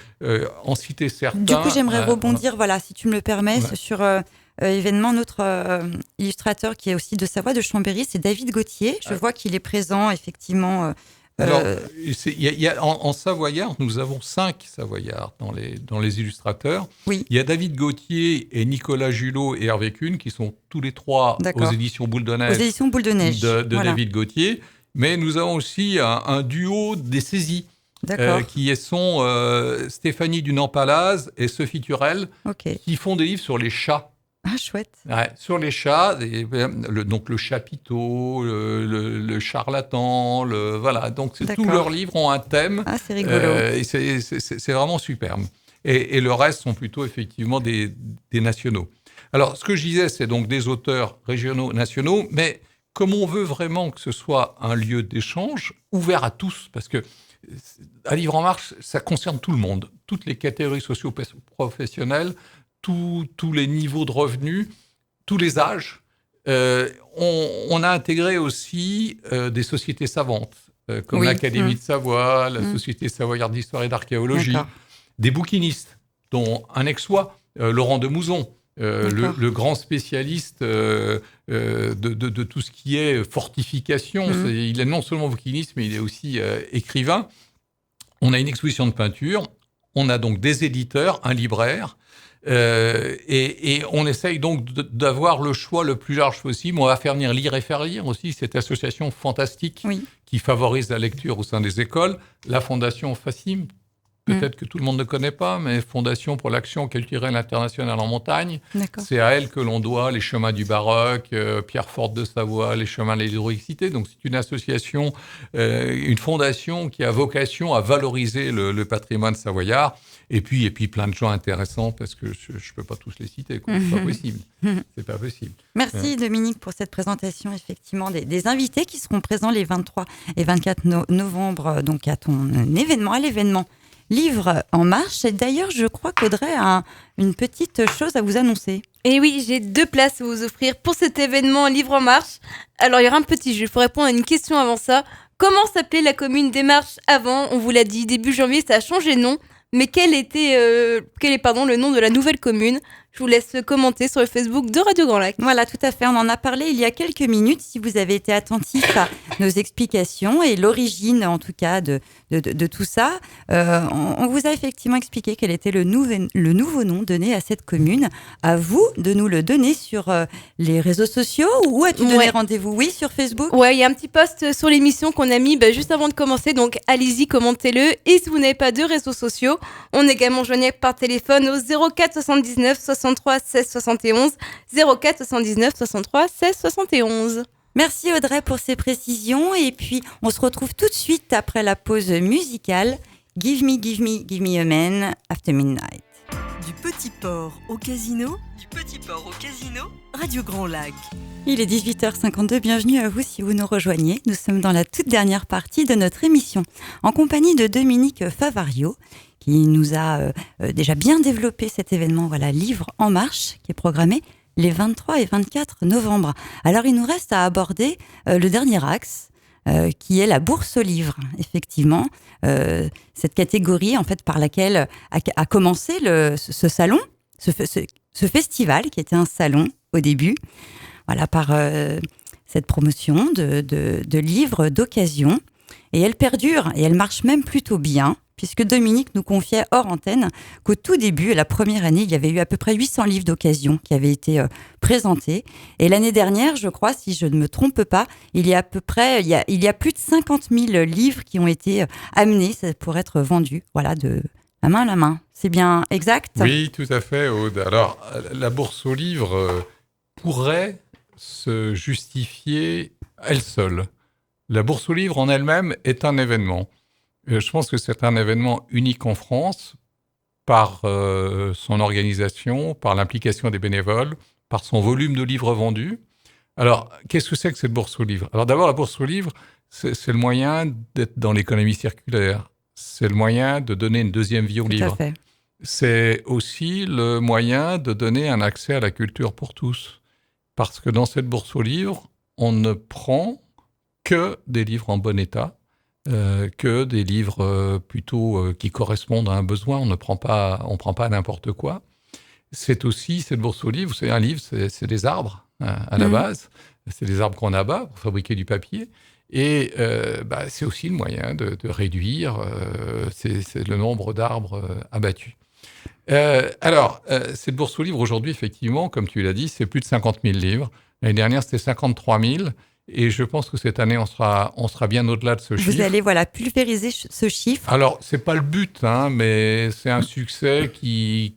en citer certains... Du coup, j'aimerais rebondir, voilà, si tu me le permets, sur événement. Notre illustrateur qui est aussi de Savoie, de Chambéry, c'est David Gauthier. Je vois qu'il est présent, effectivement... Alors, en Savoyard, nous avons 5 Savoyards dans les illustrateurs. Oui. Il y a David Gauthier et Nicolas Julot et Hervé Kuhn, qui sont tous les 3 aux éditions Boule de Neige. Aux éditions Boule de Neige. De voilà. David Gauthier. Mais nous avons aussi un duo des saisies, qui sont Stéphanie Dunant-Palaz et Sophie Turel, qui font des livres sur les chats. Ah, chouette. Ouais, sur les chats, donc le chapiteau, le charlatan, voilà. Donc tous leurs livres ont un thème. Ah, c'est rigolo. Et c'est vraiment superbe. Et le reste sont plutôt effectivement des nationaux. Alors, ce que je disais, c'est donc des auteurs régionaux, nationaux, mais comme on veut vraiment que ce soit un lieu d'échange ouvert à tous, parce que à Livre en Marche, ça concerne tout le monde, toutes les catégories socio-professionnelles, tous les niveaux de revenus, tous les âges. On a intégré aussi des sociétés savantes, comme l'Académie de Savoie, la Société savoyarde d'histoire et d'archéologie, des bouquinistes, dont un ex-soi, Laurent de Mouzon, le grand spécialiste de tout ce qui est fortification. Il est non seulement bouquiniste, mais il est aussi écrivain. On a une exposition de peinture. On a donc des éditeurs, un libraire. Et on essaye donc d'avoir le choix le plus large possible. On va faire venir Lire et faire lire aussi, cette association fantastique qui favorise la lecture au sein des écoles. La fondation FACIM, peut-être que tout le monde ne connaît pas, mais Fondation pour l'action culturelle internationale en montagne. C'est à elle que l'on doit les chemins du baroque, Pierreforte de Savoie, les chemins de l'héroïcité. Donc c'est une association, une fondation qui a vocation à valoriser le patrimoine savoyard. Et puis plein de gens intéressants, parce que je ne peux pas tous les citer, quoi. C'est pas possible. C'est pas possible. Merci Dominique pour cette présentation, effectivement, des invités qui seront présents les 23 et 24 novembre, donc à ton événement, à l'événement Livre en Marche. Et d'ailleurs, je crois qu'Audrey a une petite chose à vous annoncer. Et oui, j'ai 2 places à vous offrir pour cet événement Livre en Marche. Alors, il y aura un petit jeu. Il faut répondre à une question avant ça. Comment s'appelait la commune des Marches avant ? On vous l'a dit, début janvier, ça a changé de nom. Mais quel est le nom de la nouvelle commune ? Je vous laisse commenter sur le Facebook de Radio Grand Lac. Voilà, tout à fait. On en a parlé il y a quelques minutes. Si vous avez été attentif à nos explications et l'origine, en tout cas, de tout ça, on vous a effectivement expliqué quel était le nouveau nom donné à cette commune. À vous de nous le donner sur les réseaux sociaux. Où as-tu donné rendez-vous ? Oui, sur Facebook ? Ouais, il y a un petit post sur l'émission qu'on a mis juste avant de commencer. Donc, allez-y, commentez-le. Et si vous n'avez pas de réseaux sociaux, on est également joignable par téléphone au 04 79 63 16 71, 04 79 63 16 71. Merci Audrey pour ces précisions. Et puis, on se retrouve tout de suite après la pause musicale. Give me a man after midnight. Du Petit Port au Casino, Radio Grand Lac. Il est 18h52, bienvenue à vous si vous nous rejoignez. Nous sommes dans la toute dernière partie de notre émission, en compagnie de Dominique Favario, qui nous a déjà bien développé cet événement, Livre en marche, qui est programmé les 23 et 24 novembre. Alors il nous reste à aborder le dernier axe, qui est la bourse aux livres, effectivement. Cette catégorie, en fait, par laquelle a commencé ce salon, ce festival, qui était un salon au début, par cette promotion de livres d'occasion. Et elle perdure, et elle marche même plutôt bien, puisque Dominique nous confiait hors antenne qu'au tout début, la première année, il y avait eu à peu près 800 livres d'occasion qui avaient été présentés. Et l'année dernière, je crois, si je ne me trompe pas, il y a plus de 50 000 livres qui ont été amenés pour être vendus, de la main à la main. C'est bien exact ? Oui, tout à fait, Aude. Alors, la bourse aux livres pourrait se justifier elle seule. La bourse aux livres en elle-même est un événement. Je pense que c'est un événement unique en France par son organisation, par l'implication des bénévoles, par son volume de livres vendus. Alors, qu'est-ce que c'est que cette bourse aux livres ? Alors d'abord, la bourse aux livres, c'est le moyen d'être dans l'économie circulaire. C'est le moyen de donner une deuxième vie aux livres. Tout à fait. C'est aussi le moyen de donner un accès à la culture pour tous. Parce que dans cette bourse aux livres, on ne prend que des livres en bon état, que des livres plutôt qui correspondent à un besoin. On prend pas n'importe quoi. C'est aussi, cette bourse aux livres, c'est un livre, c'est des arbres à la base. C'est des arbres qu'on abat pour fabriquer du papier. Et c'est aussi le moyen de réduire c'est le nombre d'arbres abattus. Cette bourse aux livres, aujourd'hui, effectivement, comme tu l'as dit, c'est plus de 50 000 livres. L'année dernière, c'était 53 000. Et je pense que cette année, on sera bien au-delà de ce chiffre. Vous allez pulvériser ce chiffre. Alors, c'est pas le but, mais c'est un succès qui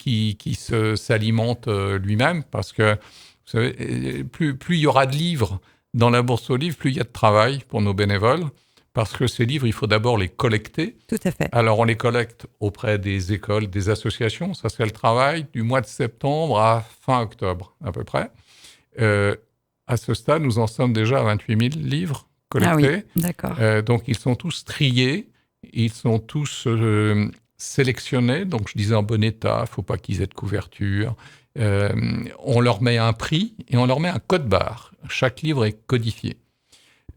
s'alimente lui-même, parce que vous savez, plus il y aura de livres dans la bourse aux livres, plus il y a de travail pour nos bénévoles, parce que ces livres, il faut d'abord les collecter. Tout à fait. Alors, on les collecte auprès des écoles, des associations. Ça, c'est le travail du mois de septembre à fin octobre, à peu près. À ce stade, nous en sommes déjà à 28 000 livres collectés. Ah oui, d'accord. Donc, ils sont tous triés, ils sont tous sélectionnés. Donc, je disais en bon état, il ne faut pas qu'ils aient de couverture. On leur met un prix et on leur met un code barre. Chaque livre est codifié.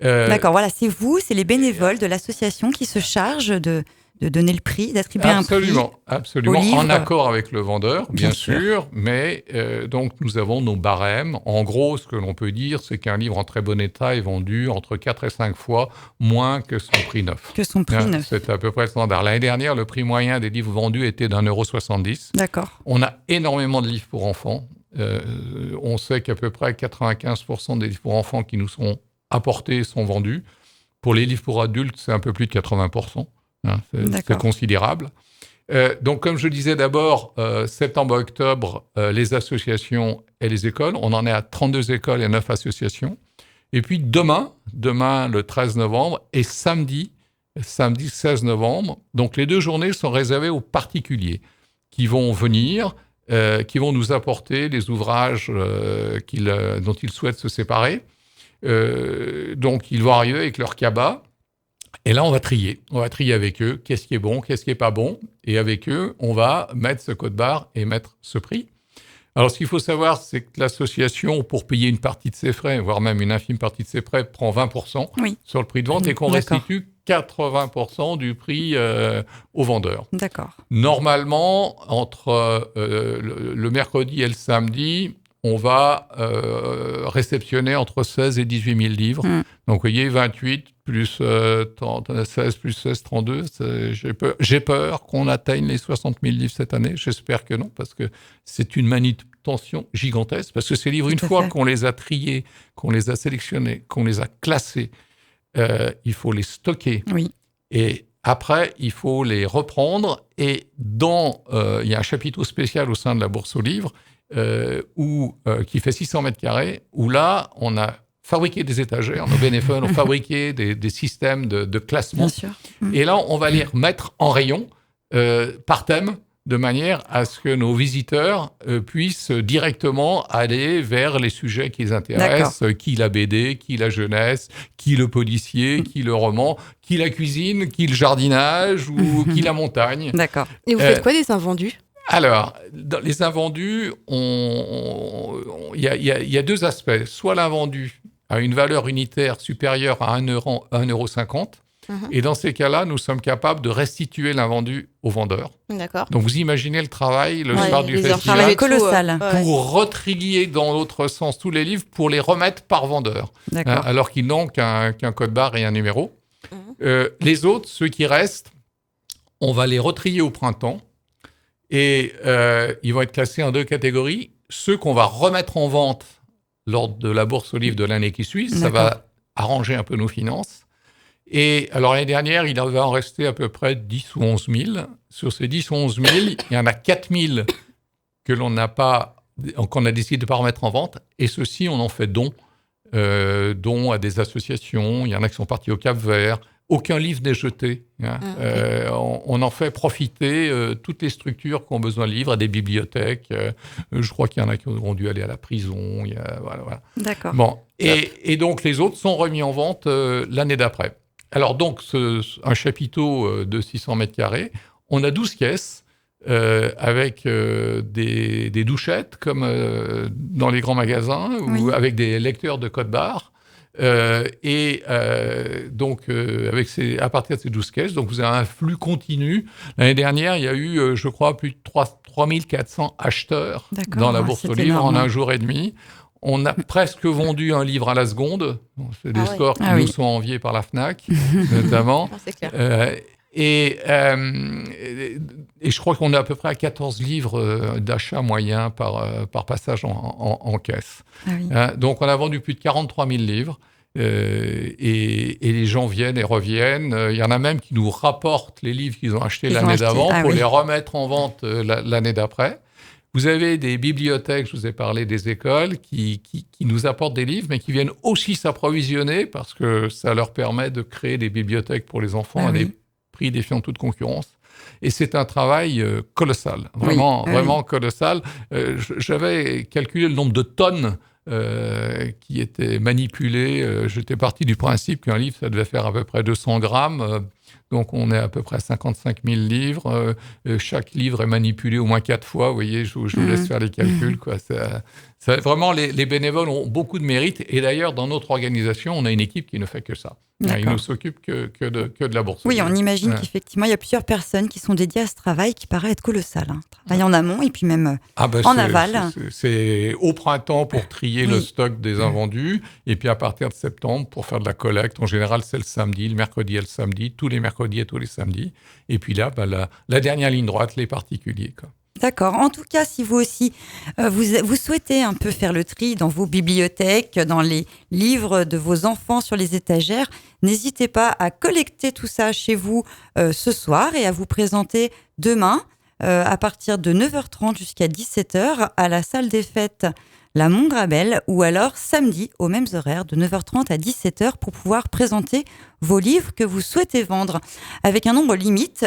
D'accord, c'est les bénévoles de l'association qui se chargent de donner le prix, d'attribuer un prix. Absolument, en accord avec le vendeur, bien sûr. Mais donc, nous avons nos barèmes. En gros, ce que l'on peut dire, c'est qu'un livre en très bon état est vendu entre 4 et 5 fois moins que son prix neuf. Neuf. C'est à peu près le standard. L'année dernière, le prix moyen des livres vendus était d'1,70 €. D'accord. On a énormément de livres pour enfants. On sait qu'à peu près 95% des livres pour enfants qui nous sont apportés sont vendus. Pour les livres pour adultes, c'est un peu plus de 80%. C'est considérable. Donc, comme je disais d'abord, septembre-octobre, les associations et les écoles, on en est à 32 écoles et 9 associations. Et puis demain, le 13 novembre, et samedi 16 novembre, donc les 2 journées sont réservées aux particuliers qui vont venir, qui vont nous apporter les ouvrages dont ils souhaitent se séparer. Donc, ils vont arriver avec leur cabas. Et là, on va trier. On va trier avec eux qu'est-ce qui est bon, qu'est-ce qui n'est pas bon. Et avec eux, on va mettre ce code barre et mettre ce prix. Alors, ce qu'il faut savoir, c'est que l'association, pour payer une partie de ses frais, voire même une infime partie de ses frais, prend 20% sur le prix de vente et qu'on restitue 80% du prix aux vendeurs. D'accord. Normalement, entre le mercredi et le samedi, on va réceptionner entre 16 et 18 000 livres. Donc, vous voyez, 28 plus 16 plus 16, 32. J'ai peur qu'on atteigne les 60 000 livres cette année. J'espère que non, parce que c'est une manutention gigantesque. Parce que ces livres, une fois qu'on les a triés, qu'on les a sélectionnés, qu'on les a classés, il faut les stocker. Oui. Et après, il faut les reprendre. Et il y a un chapitre spécial au sein de la Bourse aux livres qui fait 600 mètres carrés, où là, on a fabriqué des étagères. Nos bénévoles ont fabriqué des systèmes de classement. Bien sûr. Et là, on va les remettre en rayon par thème, de manière à ce que nos visiteurs puissent directement aller vers les sujets qui les intéressent. Qui la BD, qui la jeunesse, qui le policier, qui le roman, qui la cuisine, qui le jardinage ou qui la montagne. D'accord. Et vous faites quoi des invendus ? Alors, dans les invendus, il y a deux aspects. Soit l'invendu a une valeur unitaire supérieure à 1,50 €. Et dans ces cas-là, nous sommes capables de restituer l'invendu au vendeur. D'accord. Donc, vous imaginez le travail le soir du festival. Travail colossal. Pour retrier dans l'autre sens tous les livres, pour les remettre par vendeur. D'accord. Alors qu'ils n'ont qu'un code barre et un numéro. Les autres, ceux qui restent, on va les retrier au printemps. Et ils vont être classés en deux catégories. Ceux qu'on va remettre en vente lors de la bourse aux livres de l'année qui suit, ça va arranger un peu nos finances. Et alors l'année dernière, il va en rester à peu près 10 ou 11 000. Sur ces 10 ou 11 000, il y en a 4 000 qu'on a décidé de ne pas remettre en vente. Et ceux-ci, on en fait don à des associations. Il y en a qui sont partis au Cap-Vert. Aucun livre n'est jeté. On en fait profiter toutes les structures qui ont besoin de livres, à des bibliothèques. Je crois qu'il y en a qui auront dû aller à la prison. Voilà. D'accord. Bon. Et donc, les autres sont remis en vente l'année d'après. Alors, donc, un chapiteau de 600 mètres carrés, on a 12 caisses avec des douchettes, comme dans les grands magasins, ou avec des lecteurs de code barre. Donc, à partir de ces 12 caisses, donc vous avez un flux continu. L'année dernière, il y a eu, je crois, plus de 3 400 acheteurs dans la bourse aux livres énorme. En un jour et demi. On a presque vendu un livre à la seconde. C'est des scores qui nous sont enviés par la FNAC, notamment. C'est clair. Et je crois qu'on est à peu près à 14 livres d'achat moyen par passage en caisse. Donc, on a vendu plus de 43 000 livres. Et les gens viennent et reviennent. Il y en a même qui nous rapportent les livres qu'ils ont achetés l'année d'avant pour les remettre en vente l'année d'après. Vous avez des bibliothèques, je vous ai parlé des écoles, qui nous apportent des livres, mais qui viennent aussi s'approvisionner parce que ça leur permet de créer des bibliothèques pour les enfants à des prix défiant toute concurrence. Et c'est un travail colossal, vraiment colossal. J'avais calculé le nombre de tonnes qui étaient manipulées. J'étais parti du principe qu'un livre, ça devait faire à peu près 200 grammes. Donc, on est à peu près à 55 000 livres. Chaque livre est manipulé au moins 4 fois. Vous voyez, je vous laisse faire les calculs. Vraiment, les bénévoles ont beaucoup de mérite. Et d'ailleurs, dans notre organisation, on a une équipe qui ne fait que ça. Ils ne s'occupent que de la bourse. Oui, on imagine qu'effectivement, il y a plusieurs personnes qui sont dédiées à ce travail qui paraît être colossal. Travail en amont et puis même en aval. C'est au printemps pour trier le stock des invendus. Et puis à partir de septembre, pour faire de la collecte. En général, c'est le samedi, le mercredi et le samedi. Tous les mercredis et tous les samedis. Et puis là, la dernière ligne droite, les particuliers. D'accord. En tout cas, si vous aussi, vous souhaitez un peu faire le tri dans vos bibliothèques, dans les livres de vos enfants sur les étagères, n'hésitez pas à collecter tout ça chez vous ce soir et à vous présenter demain à partir de 9h30 jusqu'à 17h à la salle des fêtes La Mongrabelle ou alors samedi aux mêmes horaires de 9h30 à 17h pour pouvoir présenter vos livres que vous souhaitez vendre avec un nombre limité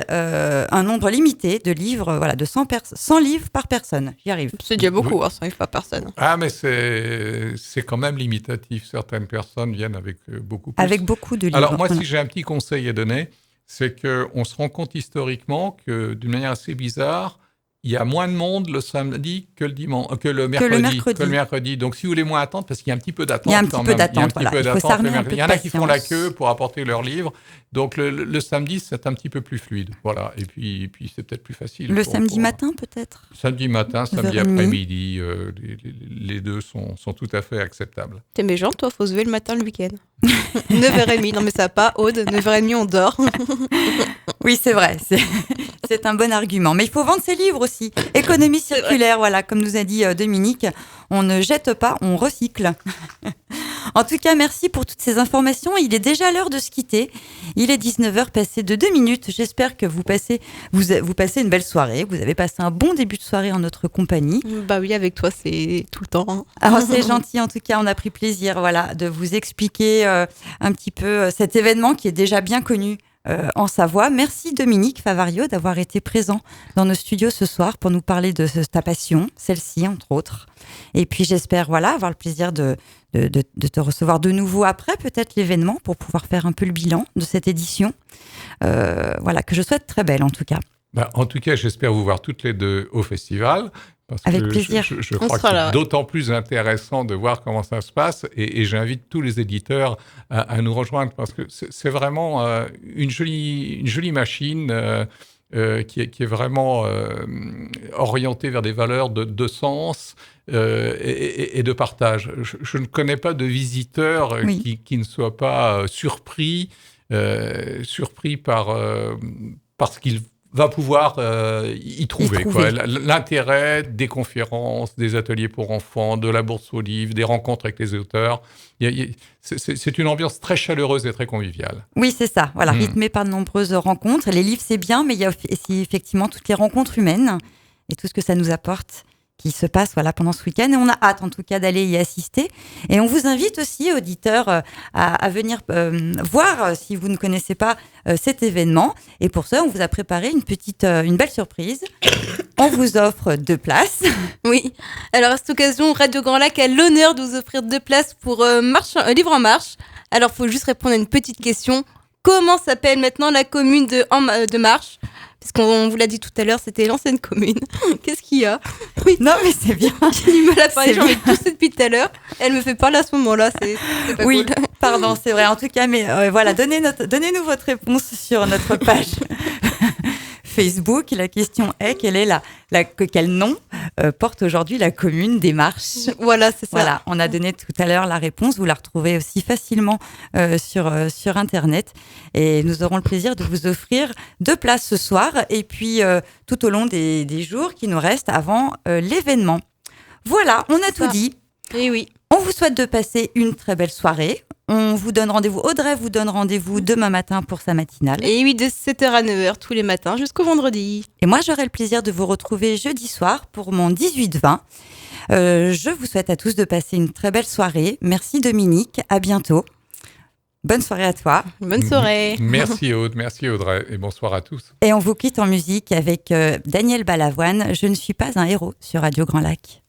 de livres, de 100 livres par personne. J'y arrive. C'est déjà beaucoup, 100 livres par personne. Ah, mais c'est quand même limitatif. Certaines personnes viennent avec beaucoup plus. Avec beaucoup de livres. Alors moi, si j'ai un petit conseil à donner, c'est qu'on se rend compte historiquement que d'une manière assez bizarre, il y a moins de monde le samedi que le mercredi. Donc, si vous voulez moins attendre, parce qu'il y a un petit peu d'attente. Il y a un petit peu d'attente, voilà. Il faut s'armer un peu de Il y en a qui font la patience. queue pour apporter leurs livres. Donc, le samedi, c'est un petit peu plus fluide. Voilà. Et puis c'est peut-être plus facile. Le samedi matin, peut-être. Samedi matin, samedi 9h30. après-midi, les deux sont tout à fait acceptables. T'es méchant, toi, faut se lever le matin le week-end. 9h30, non mais ça va pas, Aude, 9h30 on dort. Oui, c'est vrai. C'est un bon argument. Mais il faut vendre ses livres aussi. Économie circulaire, voilà, comme nous a dit Dominique. On ne jette pas, on recycle. En tout cas, merci pour toutes ces informations. Il est déjà l'heure de se quitter. Il est 19h passé de 2 minutes. J'espère que vous passez une belle soirée. Vous avez passé un bon début de soirée en notre compagnie. Bah oui, avec toi, c'est tout le temps. Hein. Alors, c'est gentil. En tout cas, on a pris plaisir, voilà, de vous expliquer un petit peu cet événement qui est déjà bien connu en Savoie. Merci Dominique Favario d'avoir été présent dans nos studios ce soir pour nous parler de ta passion, celle-ci entre autres. Et puis j'espère avoir le plaisir de te recevoir de nouveau après peut-être l'événement pour pouvoir faire un peu le bilan de cette édition. Que je souhaite très belle en tout cas. En tout cas, j'espère vous voir toutes les deux au festival. Parce Avec que plaisir. Je crois que c'est d'autant plus intéressant de voir comment ça se passe et j'invite tous les éditeurs à nous rejoindre parce que c'est vraiment une jolie machine qui est vraiment orientée vers des valeurs de sens et de partage. Je ne connais pas de visiteur qui ne soit pas surpris par ce qu'il va pouvoir y trouver. L'intérêt des conférences, des ateliers pour enfants, de la bourse aux livres, des rencontres avec les auteurs. C'est une ambiance très chaleureuse et très conviviale. Oui, c'est ça. Voilà, rythmée par de nombreuses rencontres. Les livres, c'est bien, mais il y a aussi effectivement toutes les rencontres humaines et tout ce que ça nous apporte qui se passe pendant ce week-end. Et on a hâte, en tout cas, d'aller y assister. Et on vous invite aussi, auditeurs, à venir voir si vous ne connaissez pas cet événement. Et pour ça, on vous a préparé une belle surprise. On vous offre 2 places. Oui. Alors, à cette occasion, Radio Grand Lac a l'honneur de vous offrir 2 places pour Livre en Marche. Alors, il faut juste répondre à une petite question. Comment s'appelle maintenant la commune de Marche ? Parce qu'on vous l'a dit tout à l'heure, c'était l'ancienne commune. Qu'est-ce qu'il y a ? Oui, non, mais c'est bien. J'ai du mal à parler, j'en ai toussé depuis tout à l'heure. Elle me fait parler à ce moment-là, c'est pas cool. Pardon, c'est vrai. En tout cas, mais donnez-nous votre réponse sur notre page Facebook. La question est quel nom porte aujourd'hui la commune des Marches. Voilà, c'est ça. Voilà, on a donné tout à l'heure la réponse. Vous la retrouvez aussi facilement sur Internet. Et nous aurons le plaisir de vous offrir 2 places ce soir et puis tout au long des jours qui nous restent avant l'événement. Voilà, on a tout dit. Et oui. On vous souhaite de passer une très belle soirée. On vous donne rendez-vous. Audrey vous donne rendez-vous demain matin pour sa matinale. Et oui, de 7h à 9h tous les matins jusqu'au vendredi. Et moi, j'aurai le plaisir de vous retrouver jeudi soir pour mon 18-20. Je vous souhaite à tous de passer une très belle soirée. Merci Dominique, à bientôt. Bonne soirée à toi. Bonne soirée. Merci Aude, merci Audrey et bonsoir à tous. Et on vous quitte en musique avec Daniel Balavoine. Je ne suis pas un héros sur Radio Grand Lac.